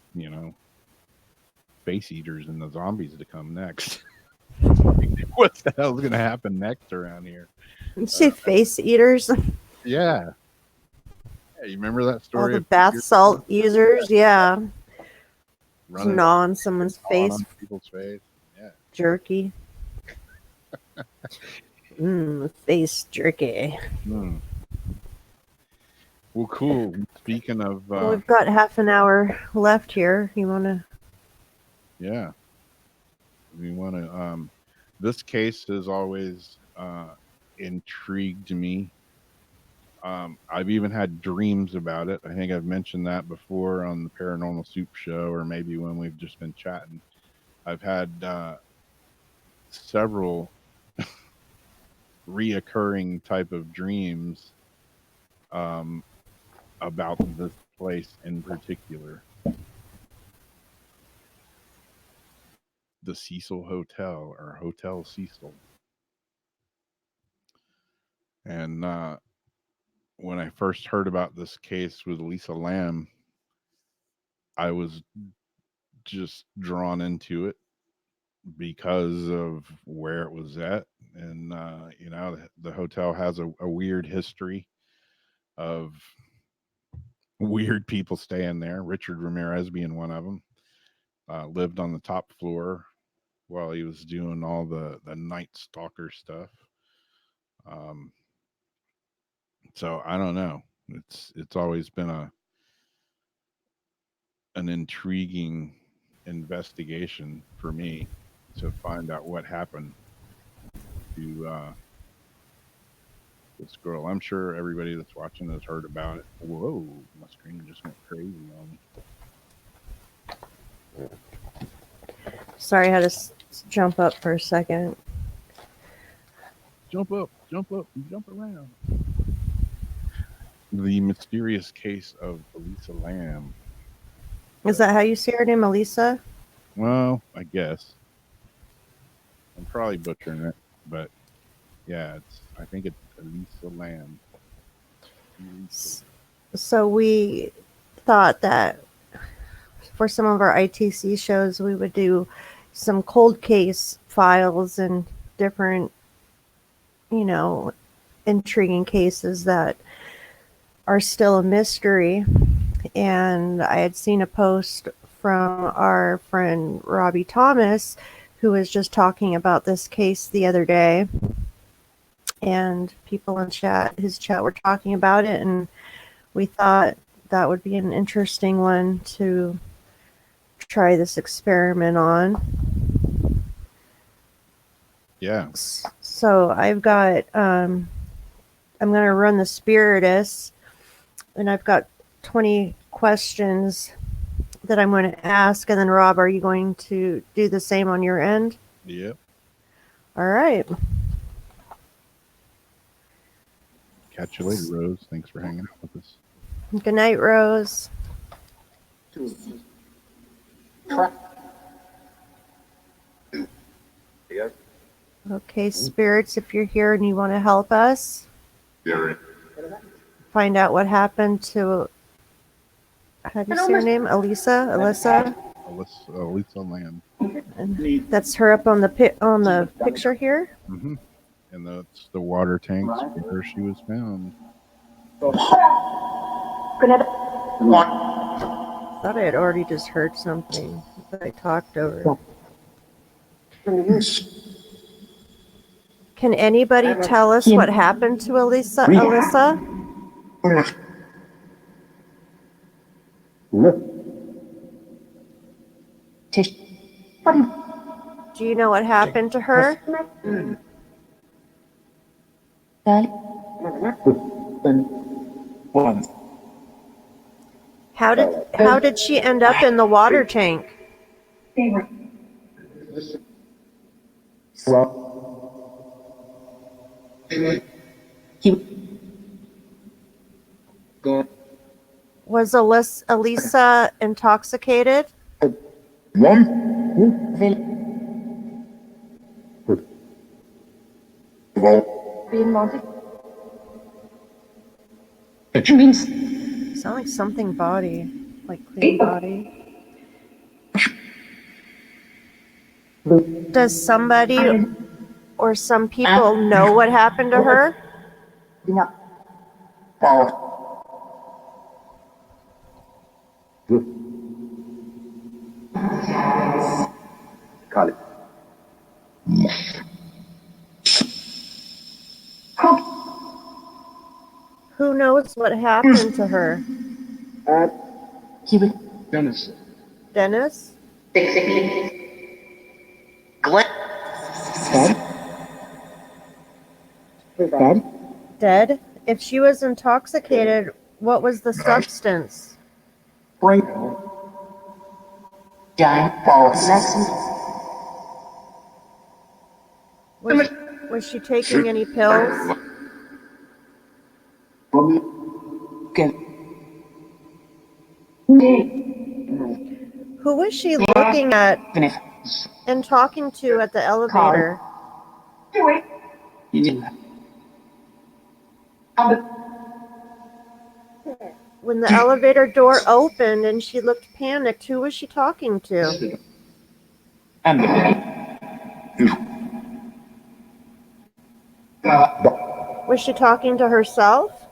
face eaters and the zombies to come next. What the hell's going to happen next around here? You say face eaters? Yeah. Yeah, you remember that All story? the bath salt users? Yeah. Just Running gnaw on someone's face. on people's face. Yeah. Jerky. Face jerky. Well, cool. Speaking of, Well, we've got half an hour left here. You want to? yeah, we want to. This case has always intrigued me. I've even had dreams about it. I think I've mentioned that before on the Paranormal Soup Show, or maybe when we've just been chatting. I've had several reoccurring type of dreams about this place in particular. The Cecil Hotel, or Hotel Cecil. And when I first heard about this case with Lisa Lamb, I was just drawn into it because of where it was at. And, the hotel has a weird history of weird people staying there. Richard Ramirez being one of them. Lived on the top floor while he was doing all the Night Stalker stuff. So I don't know. It's always been an intriguing investigation for me to find out what happened to this girl. I'm sure everybody that's watching has heard about it. Whoa, my screen just went crazy on me. Sorry, I had to jump up for a second. Jump up, jump around. The mysterious case of Elisa Lamb. Is that how you say her name, Elisa? Well, I guess. I'm probably butchering it, but yeah, I think it's Elisa Lamb. So we thought that for some of our ITC shows, we would do some cold case files and different, intriguing cases that are still a mystery. And I had seen a post from our friend Robbie Thomas, who was just talking about this case the other day. And people in his chat were talking about it, and we thought that would be an interesting one to try this experiment on. Yeah. So I've got, I'm going to run the Spiritus, and I've got 20 questions that I'm going to ask. And then, Rob, are you going to do the same on your end? Yep. All right. Catch you later, Rose. Thanks for hanging out with us. Good night, Rose. Okay, spirits, if you're here and you want to help us find out what happened to, how do you say her name? Alyssa? Alyssa Lamb. And that's her up on the picture here. Mm-hmm. And that's the water tanks where she was found. Thought I had already just heard something that I talked over. Can anybody tell us what happened to Alyssa? Do you know what happened to her? How did she end up in the water tank? Was Alyssa intoxicated? Sound like something body, like clean body. Does somebody or some people know what happened to her? Who knows what happened to her? Dennis? Dead? If she was intoxicated, what was the substance? Was she taking any pills? Who was she looking at and talking to at the elevator? When the elevator door opened and she looked panicked, who was she talking to? Was she talking to herself?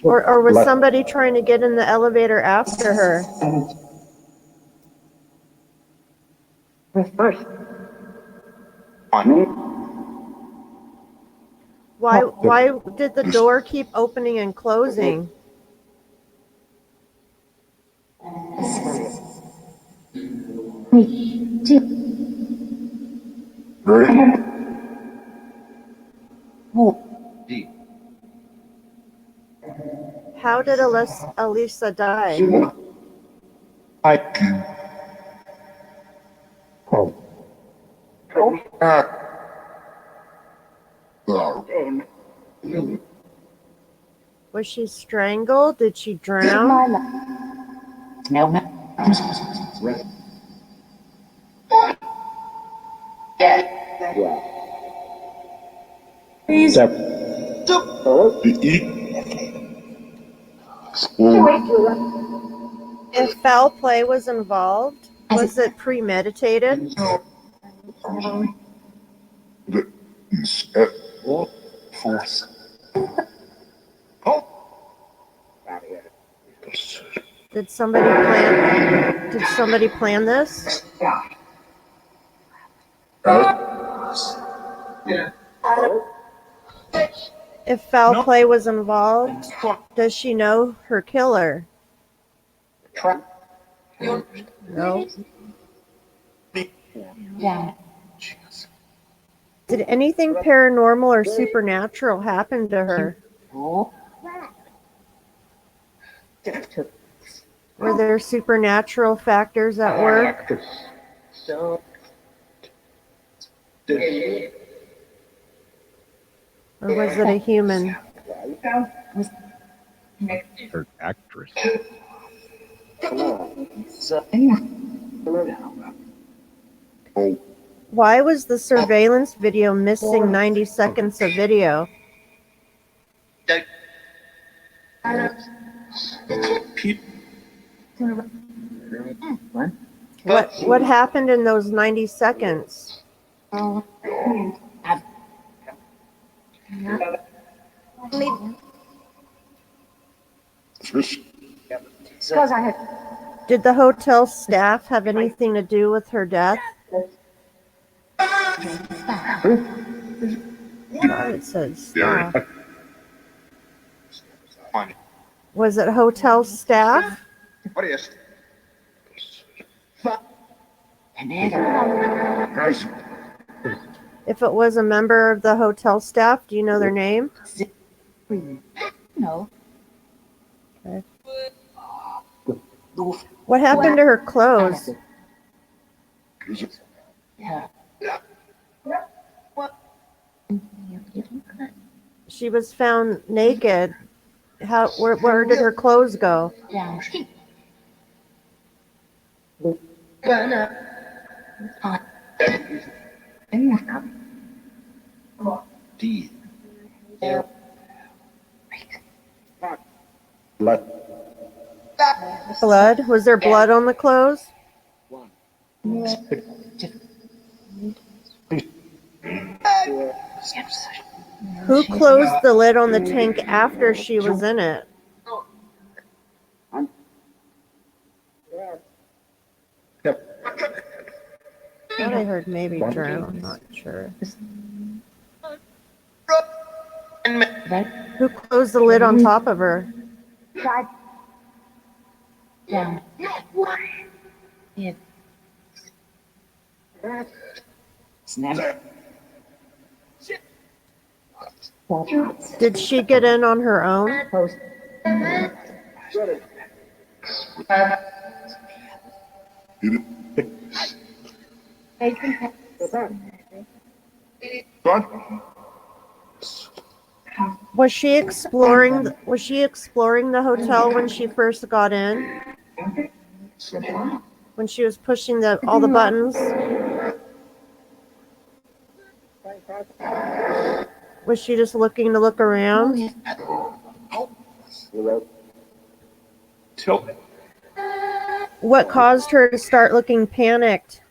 Or was somebody trying to get in the elevator after her? Why did the door keep opening and closing? How did Alyssa die? Was she strangled? Did she drown? If foul play was involved, was it premeditated? Did somebody plan this? If foul play was involved, does she know her killer? No. Did anything paranormal or supernatural happen to her? Were there supernatural factors at work? Or was it a human? Or actress. Why was the surveillance video missing 90 seconds of video? What happened in those 90 seconds? Did the hotel staff have anything to do with her death? It says staff. Was it hotel staff? If it was a member of the hotel staff, do you know their name? No. Okay. What happened to her clothes? Yeah. She was found naked. Where did her clothes go? Down. Blood? Was there blood on the clothes? Who closed the lid on the tank after she was in it? I thought I heard maybe drown. I'm not sure. Who closed the lid on top of her? Down. Yeah. Snap. Did she get in on her own? Was she exploring the hotel when she first got in? When she was pushing all the buttons? Was she just looking to look around? What caused her to start looking panicked?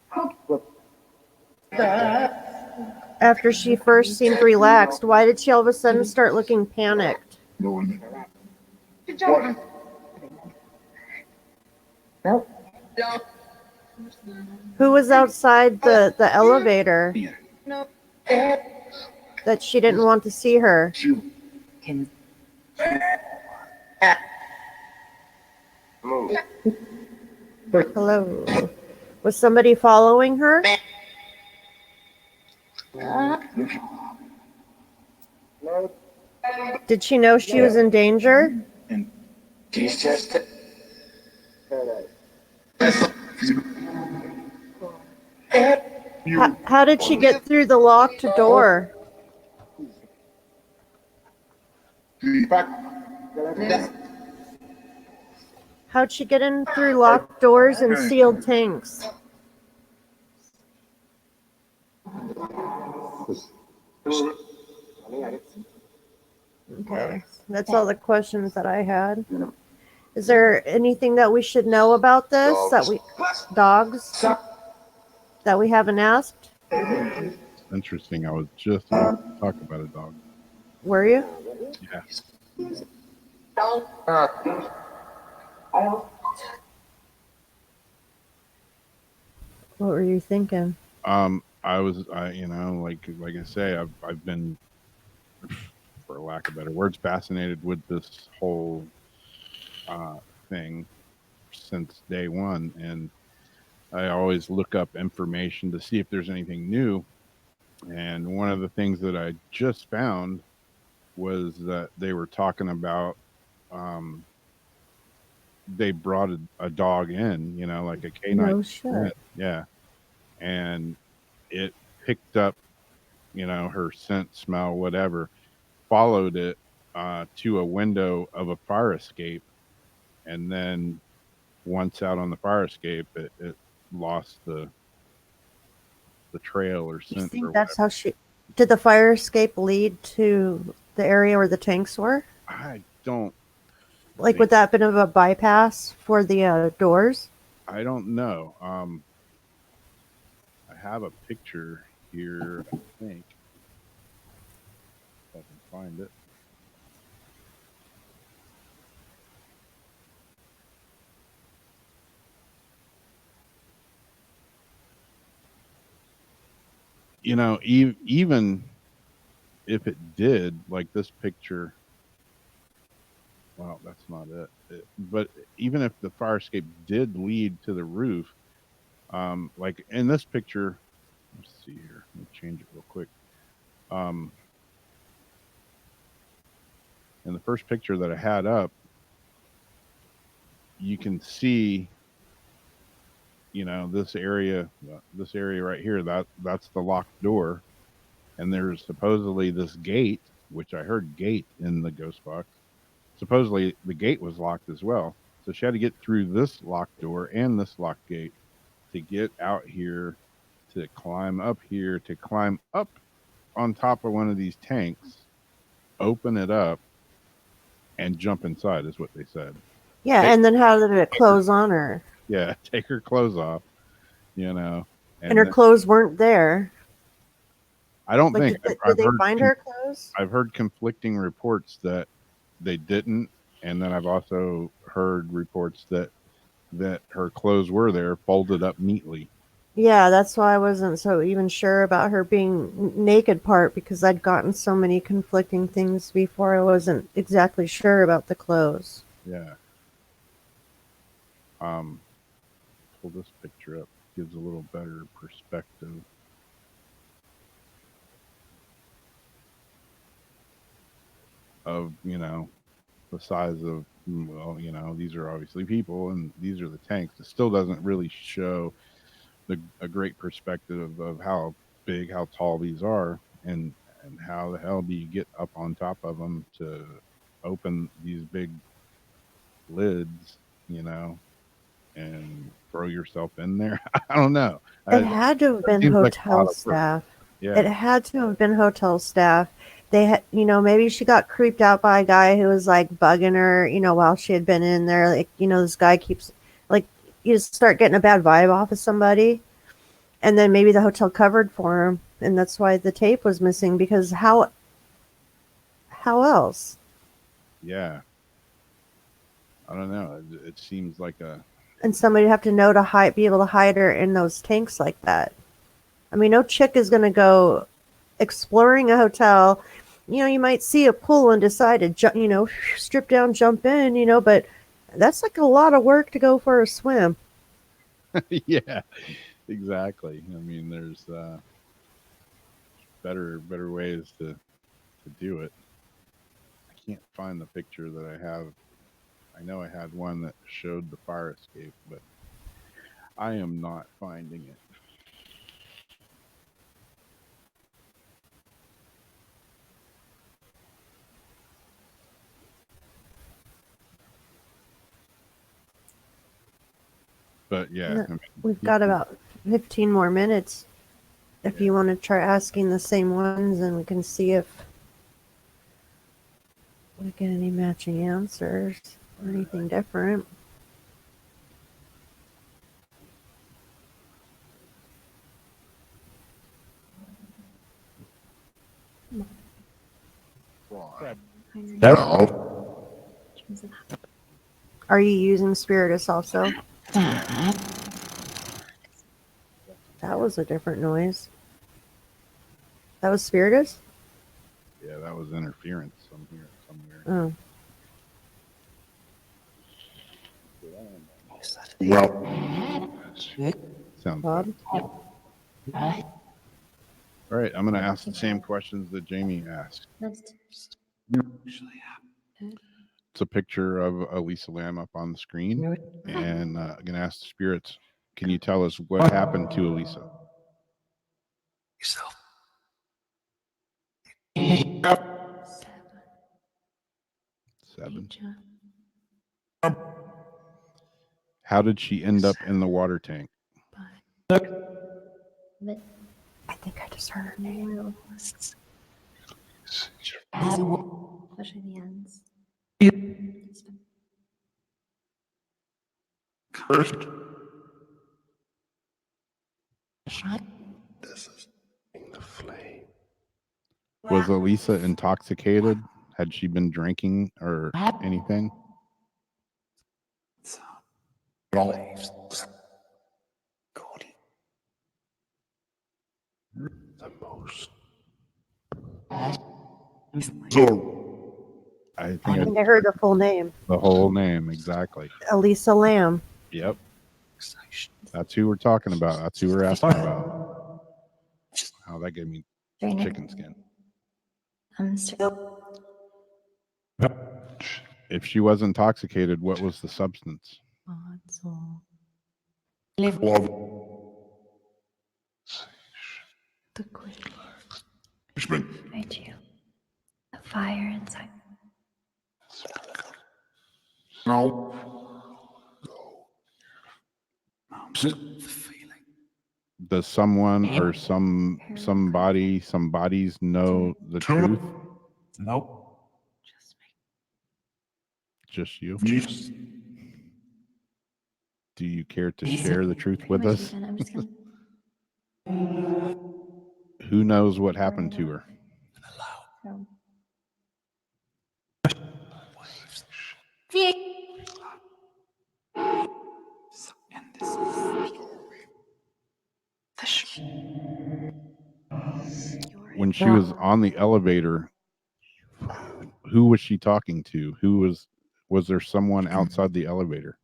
After she first seemed relaxed, why did she all of a sudden start looking panicked? Who was outside the elevator that she didn't want to see her? Hello. Was somebody following her? Did she know she was in danger? How did she get through the locked door? How'd she get in through locked doors and sealed tanks? Okay, that's all the questions that I had. Is there anything that we should know about this? Dogs that we haven't asked? Interesting. I was just about to talk about a dog. Were you? Yeah. What were you thinking? Like I say, I've been, for lack of better words, fascinated with this whole thing since day one, and I always look up information to see if there's anything new. And one of the things that I just found was that they were talking about they brought a dog in, like a canine. No shit. Yeah. And it picked up, her scent, smell, whatever, followed it to a window of a fire escape. And then once out on the fire escape, it lost the trail or You scent. think or that's whatever. how did the fire escape lead to the area where the tanks were? I don't Like, would that have been of a bypass for the doors? I don't know. I have a picture here, I think. If I can find it. Even if it did, like this picture, well, that's not it. But even if the fire escape did lead to the roof, like in this picture, let's see here. Let me change it real quick. In the first picture that I had up, you can see, this area right here, that's the locked door. And there's supposedly this gate, which I heard gate in the ghost box. Supposedly the gate was locked as well. So she had to get through this locked door and this locked gate to get out here, to climb up here, to climb up on top of one of these tanks, open it up, and jump inside, is what they said. Yeah, and then how did it close on her? Yeah, take her clothes off, And her clothes weren't there. I don't think. Did they find her clothes? I've heard conflicting reports that they didn't, and then I've also heard reports that her clothes were there, folded up neatly. Yeah, that's why I wasn't so even sure about her being naked part, because I'd gotten so many conflicting things before. I wasn't exactly sure about the clothes. Yeah. Pull this picture up. Gives a little better perspective. Of, the size of, well, these are obviously people and these are the tanks. It still doesn't really show a great perspective of how big, how tall these are, and how the hell do you get up on top of them to open these big lids, and throw yourself in there. I don't know. It had to have been hotel staff. Yeah. It had to have been hotel staff. They had, maybe she got creeped out by a guy who was like bugging her, while she had been in there. Like, this guy keeps, like, you just start getting a bad vibe off of somebody. And then maybe the hotel covered for him. And that's why the tape was missing, because how else? Yeah. I don't know. It seems like and somebody would have to know to be able to hide her in those tanks like that. I mean, no chick is going to go exploring a hotel. You might see a pool and decide to, strip down, jump in, but that's like a lot of work to go for a swim. Yeah, exactly. I mean, there's better ways to do it. I can't find the picture that I have. I know I had one that showed the fire escape, but I am not finding it. But yeah, I mean, we've got about 15 more minutes. If you want to try asking the same ones, and we can see if we get any matching answers or anything different. Now, Are you using Spiritus also? That was a different noise. That was Spiritus? Yeah, that was interference somewhere. Oh. Well, Sounds Bob? good. All right, I'm going to ask the same questions that Jamie asked. It's a picture of Elisa Lam up on the screen, and I'm going to ask the spirits, can you tell us what happened to Elisa? Seven. How did she end up in the water tank? I think I just heard her name. Especially the ends. Was Elisa intoxicated? Had she been drinking or anything? the most. I think I think I heard the full name. the whole name, exactly. Elisa Lam. Yep. That's who we're talking about. That's who we're asking about. Oh, that gave me chicken skin. If she was intoxicated, what was the substance? Right, you. The fire inside. No. Does someone or some bodies know the truth? Nope. Just you? Yes. Do you care to share the truth with us? I'm just gonna Who knows what happened to her? so. When she was on the elevator, who was she talking to? Was there someone outside the elevator?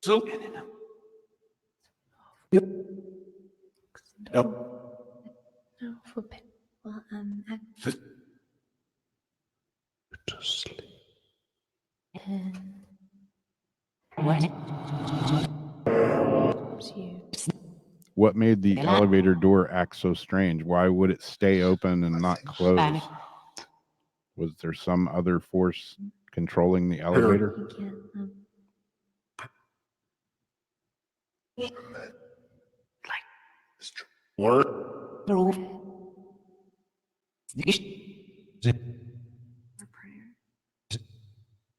So. Yep. Yep. No, for bit. Well, To sleep. and you. What made the elevator door act so strange? Why would it stay open and not close? Was there some other force controlling the elevator? You can't. What? Or prayer.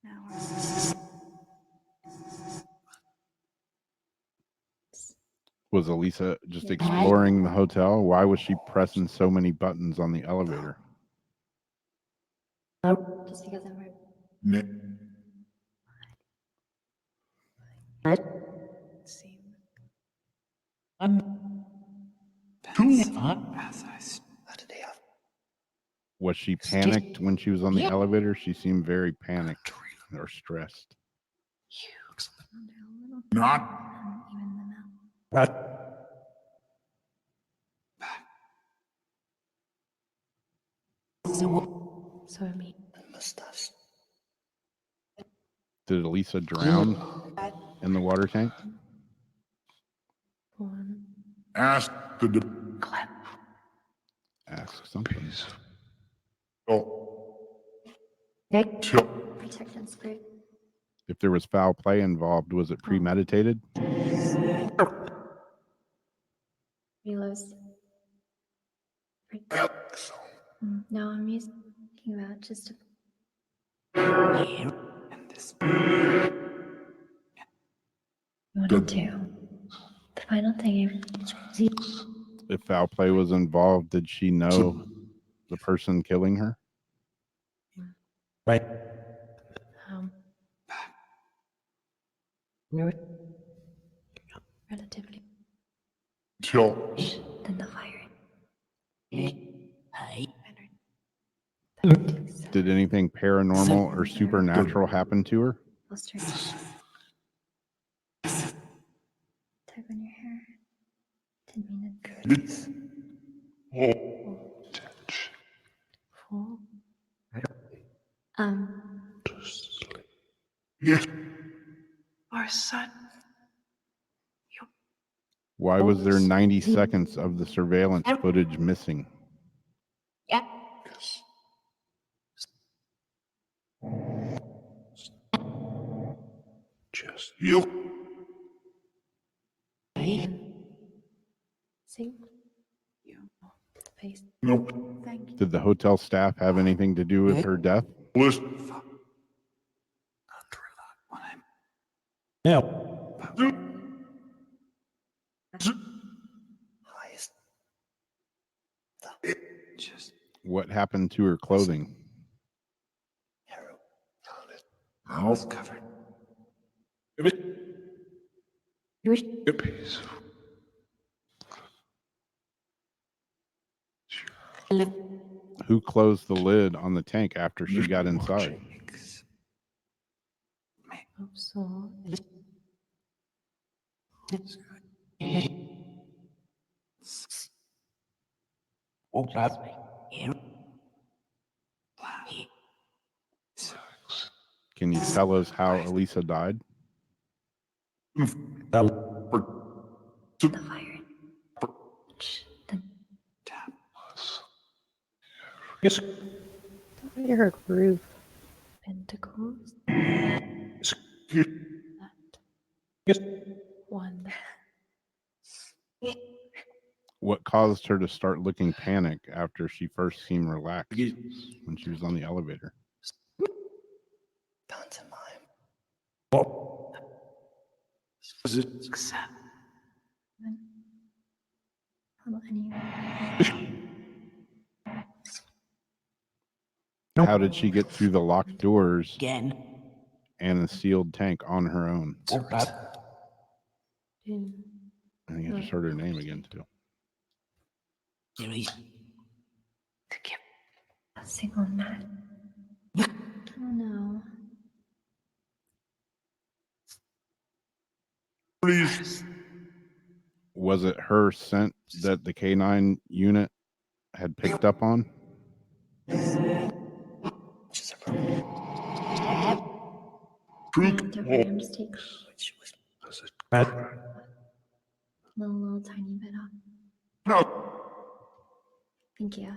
No. Was Elisa just exploring the hotel? Why was she pressing so many buttons on the elevator? Just because I'm right. Right. See. Was she panicked when she was on the elevator? She seemed very panicked or stressed. Not. Even the mouth. Right. So me. Did Elisa drown in the water tank? One. Ask the. Ask something. Oh. Nick. Till. Protect and spirit. If there was foul play involved, was it premeditated? Reloads. No, I'm thinking about just And this. one and two. The final thing. If foul play was involved, did she know the person killing her? Right. Relatively. Till. Then the fire. Did anything paranormal or supernatural happen to her? tug on your hair. Didn't mean it. Full. Yes. Our son. Why was there 90 seconds of the surveillance footage missing? Just you. See? Face. Nope. Thank you. Did the hotel staff have anything to do with her death? Listen. No. What happened to her clothing? Mouth covered. Hippies. Who closed the lid on the tank after she got inside? So. Can you tell us how Elisa died? The fire. Yes. Look at her groove. Pentacles. Yes. One. What caused her to start looking panicked after she first seemed relaxed when she was on the elevator? Was it? How about any? How did she get through the locked doors Again. and a sealed tank on her own? Two. I think I just heard her name again too. A single night. Oh no. Please. Was it her scent that the K9 unit had picked up on? Truth. Diaphragm steak. Bad. Little tiny bit off. No. Thank you.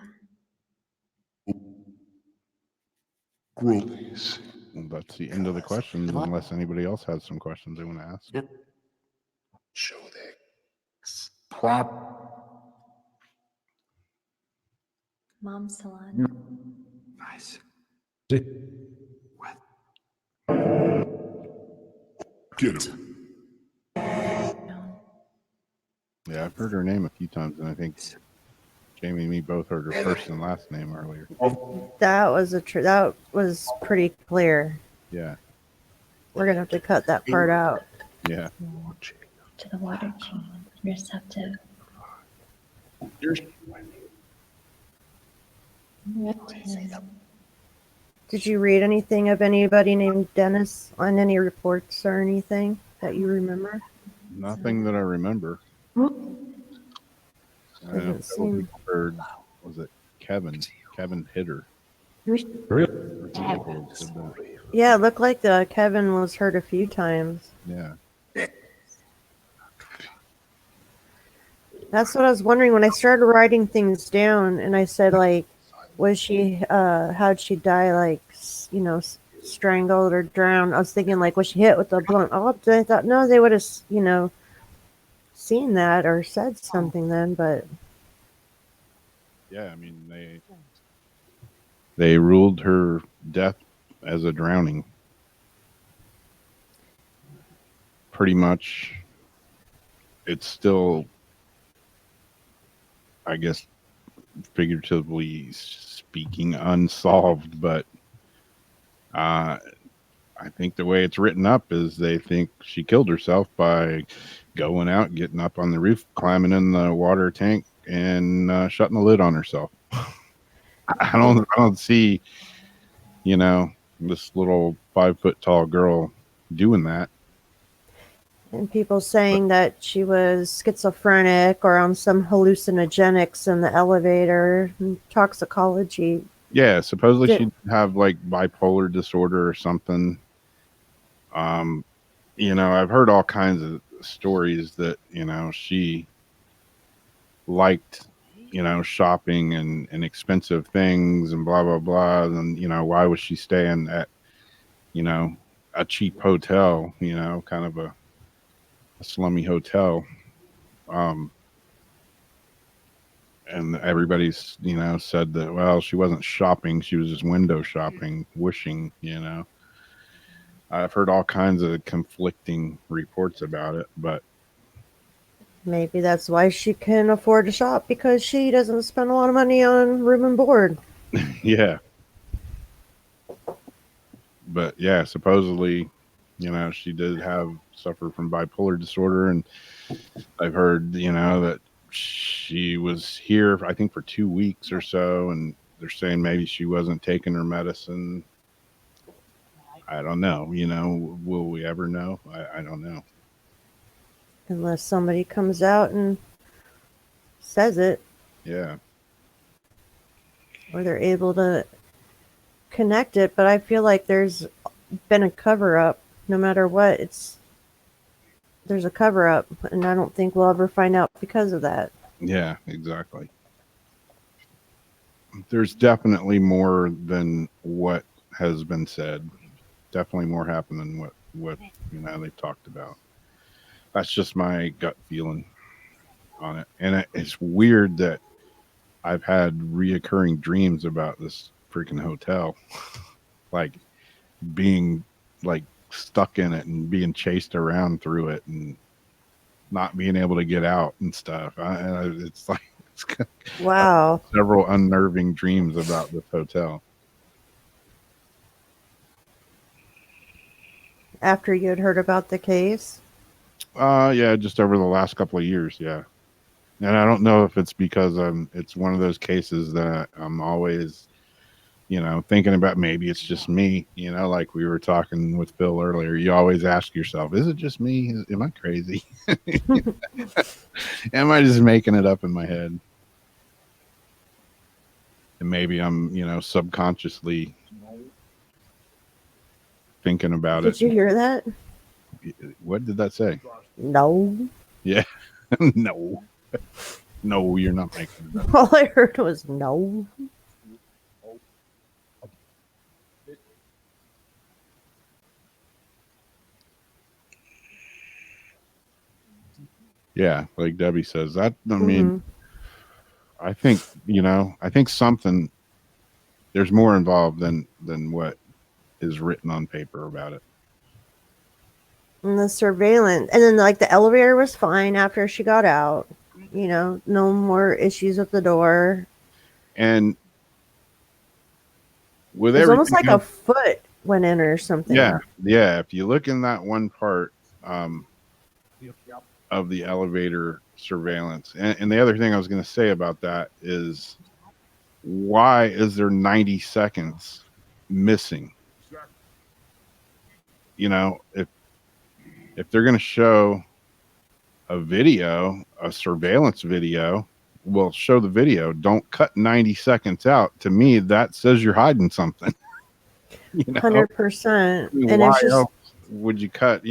Growlies. Well, that's the end of the questions, unless anybody else has some questions they want to ask. Show that. Prop. Mom's salon. Nice. Get him. Yeah, I've heard her name a few times, and I think Jamie and me both heard her first and last name earlier. That was that was pretty clear. Yeah, We're gonna have to cut that part out. yeah. To the water chain. Receptive. Did you read anything of anybody named Dennis on any reports or anything that you remember? Nothing that I remember. I know Doesn't seem. heard, was it Kevin? Kevin Hitter. Really? Yeah, it looked like Kevin was hurt a few times. Yeah. That's what I was wondering when I started writing things down, and I said, like, was she, how'd she die, like, strangled or drowned? I was thinking, like, was she hit with a blunt object? I thought, no, they would have, seen that or said something then, but. Yeah, I mean, they ruled her death as a drowning. Pretty much, it's still, I guess, figuratively speaking, unsolved, but I think the way it's written up is they think she killed herself by going out, getting up on the roof, climbing in the water tank, and shutting the lid on herself. I don't see, this little 5 foot tall girl doing that. And people saying that she was schizophrenic or on some hallucinogenics in the elevator, and toxicology. Yeah, supposedly Did- she'd have like bipolar disorder or something. I've heard all kinds of stories that, she liked, shopping and expensive things and blah, blah, blah. And, why was she staying at, a cheap hotel, kind of a slummy hotel. Um, and everybody's, said that, well, she wasn't shopping. She was just window shopping, wishing, I've heard all kinds of conflicting reports about it, but Maybe that's why she can afford to shop, because she doesn't spend a lot of money on room and board. yeah. But yeah, supposedly, she did suffer from bipolar disorder, and I've heard, that she was here, I think, for 2 weeks or so, and they're saying maybe she wasn't taking her medicine. I don't know. Will we ever know? I don't know. Unless somebody comes out and says it, Yeah. or they're able to connect it. But I feel like there's been a cover-up. No matter what, there's a cover-up, and I don't think we'll ever find out because of that. Yeah, exactly. There's definitely more than what has been said. Definitely more happened than what they've talked about. That's just my gut feeling on it. And it's weird that I've had reoccurring dreams about this freaking hotel, like being like stuck in it and being chased around through it and not being able to get out and stuff. It's like Wow. several unnerving dreams about this hotel. After you had heard about the case? Yeah, just over the last couple of years, yeah. And I don't know if it's because it's one of those cases that I'm always, thinking about. Maybe it's just me, like we were talking with Phil earlier. You always ask yourself, is it just me? Am I crazy? Am I just making it up in my head? And maybe I'm, subconsciously thinking about it. Did you hear that? What did that say? No. Yeah. No. No, you're not making it up. All I heard was no. Yeah, like Debbie says, that, I mean, I think, something, there's more involved than what is written on paper about it. And the surveillance, and then like the elevator was fine after she got out. No more issues with the door. And with it was everything almost like else, a foot went in or something. Yeah. If you look in that one part of the elevator surveillance, and the other thing I was going to say about that is, why is there 90 seconds missing? If they're going to show a video, a surveillance video, well, show the video. Don't cut 90 seconds out. To me, that says you're hiding something. 100%. And why it's just else would you cut,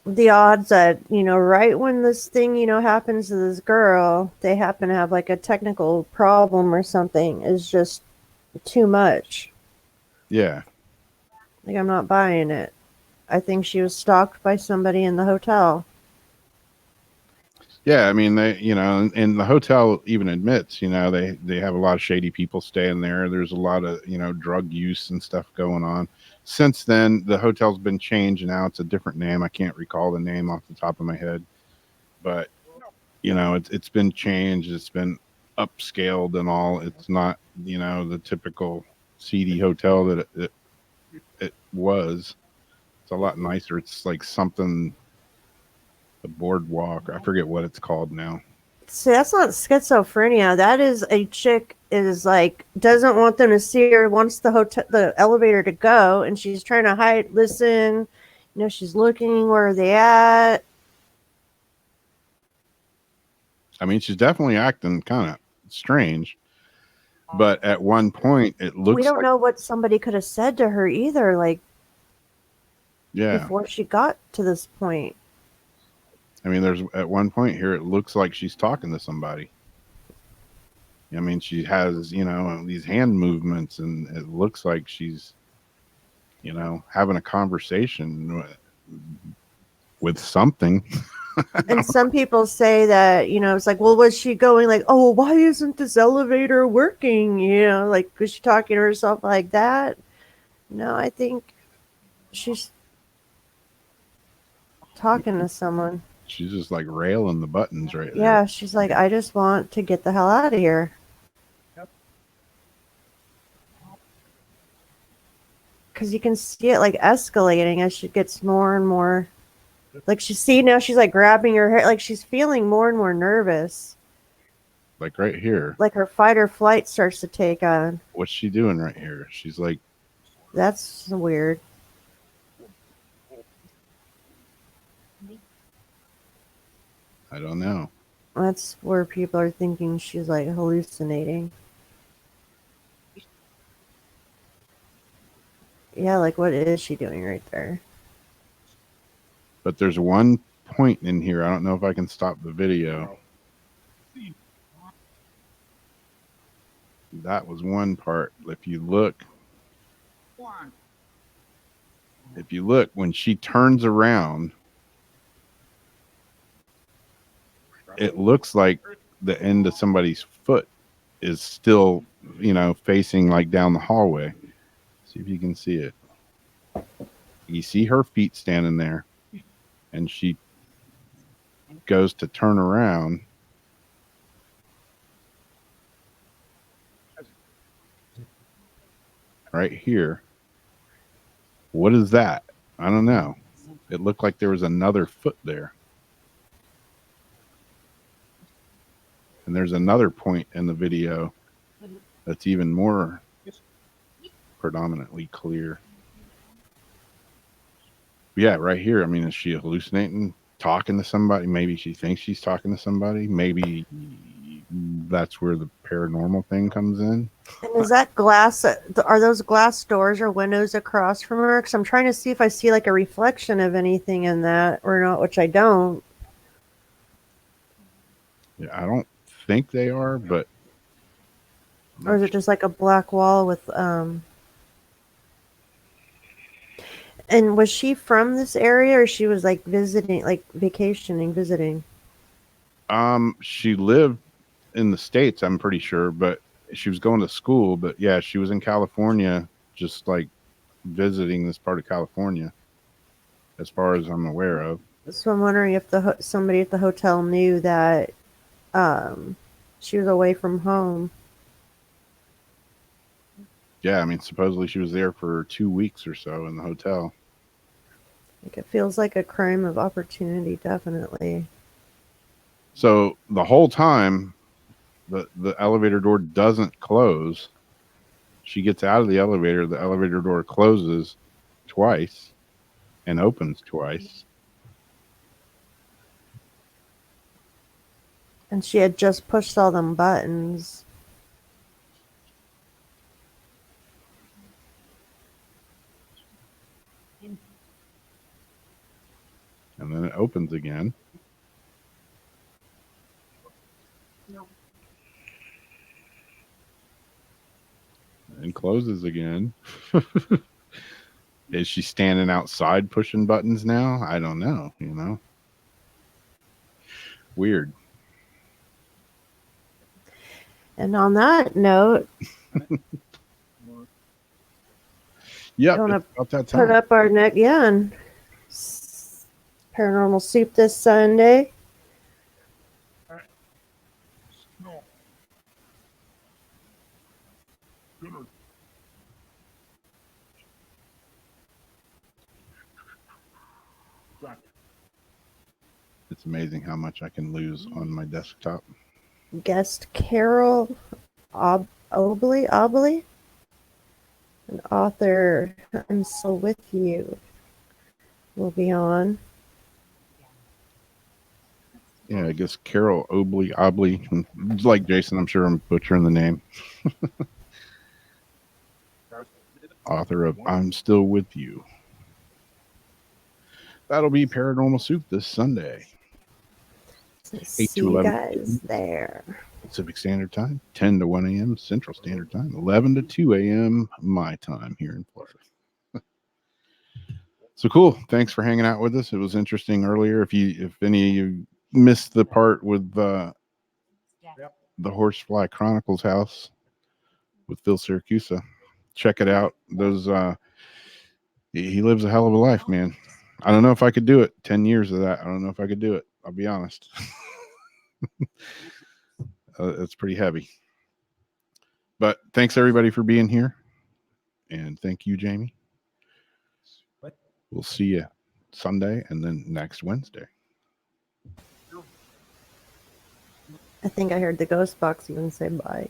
the odds that, right when this thing, happens to this girl, they happen to have like a technical problem or something, is just too much. Yeah. Like, I'm not buying it. I think she was stalked by somebody in the hotel. Yeah, I mean, they, and the hotel even admits, they have a lot of shady people staying there. There's a lot of, drug use and stuff going on. Since then, the hotel's been changed. Now it's a different name. I can't recall the name off the top of my head, but it's been changed. It's been upscaled and all. It's not, the typical seedy hotel that it was. It's a lot nicer. It's like something, the boardwalk. I forget what it's called now. See, that's not schizophrenia. That is a chick is like doesn't want them to see her, wants the elevator to go, and she's trying to hide, listen, she's looking where are they at. I mean, she's definitely acting kind of strange. But at one point, it looks We don't like, know what somebody could have said to her either, like yeah. before she got to this point. I mean, there's at one point here, it looks like she's talking to somebody. I mean, she has, these hand movements, and it looks like she's, having a conversation with something. And some people say that, it's like, well, was she going like, oh, well, why isn't this elevator working? Like, was she talking to herself like that? No, I think she's talking to someone. She's just like railing the buttons right there. Yeah, she's like, I just want to get the hell out of here. Because you can see it like escalating as she gets more and more. Like now she's like grabbing her hair, like she's feeling more and more nervous. Like right here. Like her fight or flight starts to take on. What's she doing right here? She's like, that's weird. I don't know. That's where people are thinking she's like hallucinating. Yeah, like what is she doing right there? But there's one point in here. I don't know if I can stop the video. That was one part. If you look, when she turns around, it looks like the end of somebody's foot is still, facing like down the hallway. See if you can see it. You see her feet standing there, and she goes to turn around. Right here. What is that? I don't know. It looked like there was another foot there. And there's another point in the video that's even more predominantly clear. Yeah, right here. I mean, is she hallucinating, talking to somebody? Maybe she thinks she's talking to somebody. Maybe that's where the paranormal thing comes in. And is that glass? Are those glass doors or windows across from her? Because I'm trying to see if I see like a reflection of anything in that or not, which I don't. Yeah, I don't think they are, but. Or is it just like a black wall with And was she from this area, or she was like visiting, like vacationing, visiting? She lived in the States, I'm pretty sure, but she was going to school. But yeah, she was in California, just like visiting this part of California, as far as I'm aware of. So I'm wondering if somebody at the hotel knew that she was away from home. Yeah, I mean, supposedly she was there for 2 weeks or so in the hotel. Like it feels like a crime of opportunity, definitely. So the whole time, the elevator door doesn't close. She gets out of the elevator door closes twice and opens twice. And she had just pushed all them buttons. And then it opens again. And closes again. Is she standing outside pushing buttons now? I don't know, Weird. And on that note, yeah, I want about that to time. put up our neck, and Paranormal Soup this Sunday. It's amazing how much I can lose on my desktop. Guest Carol Obley, an author. I'm so with you. will be on. Yeah, I guess Carol Obley. Like Jason, I'm sure I'm butchering the name. Author of I'm Still With You. That'll be Paranormal Soup this Sunday. So 8 see to you 11 guys there. Pacific Standard Time, 10 to 1 a.m. Central Standard Time, 11 to 2 a.m. my time here in Florida. So cool. Thanks for hanging out with us. It was interesting earlier. If any of you missed the part with the Horsefly Chronicles house with Phil Siracusa, check it out. Those he lives a hell of a life, man. I don't know if I could do it. 10 years of that. I don't know if I could do it. I'll be honest. It's pretty heavy. But thanks everybody for being here. And thank you, Jamie. We'll see you Sunday and then next Wednesday. I think I heard the ghost box even say bye.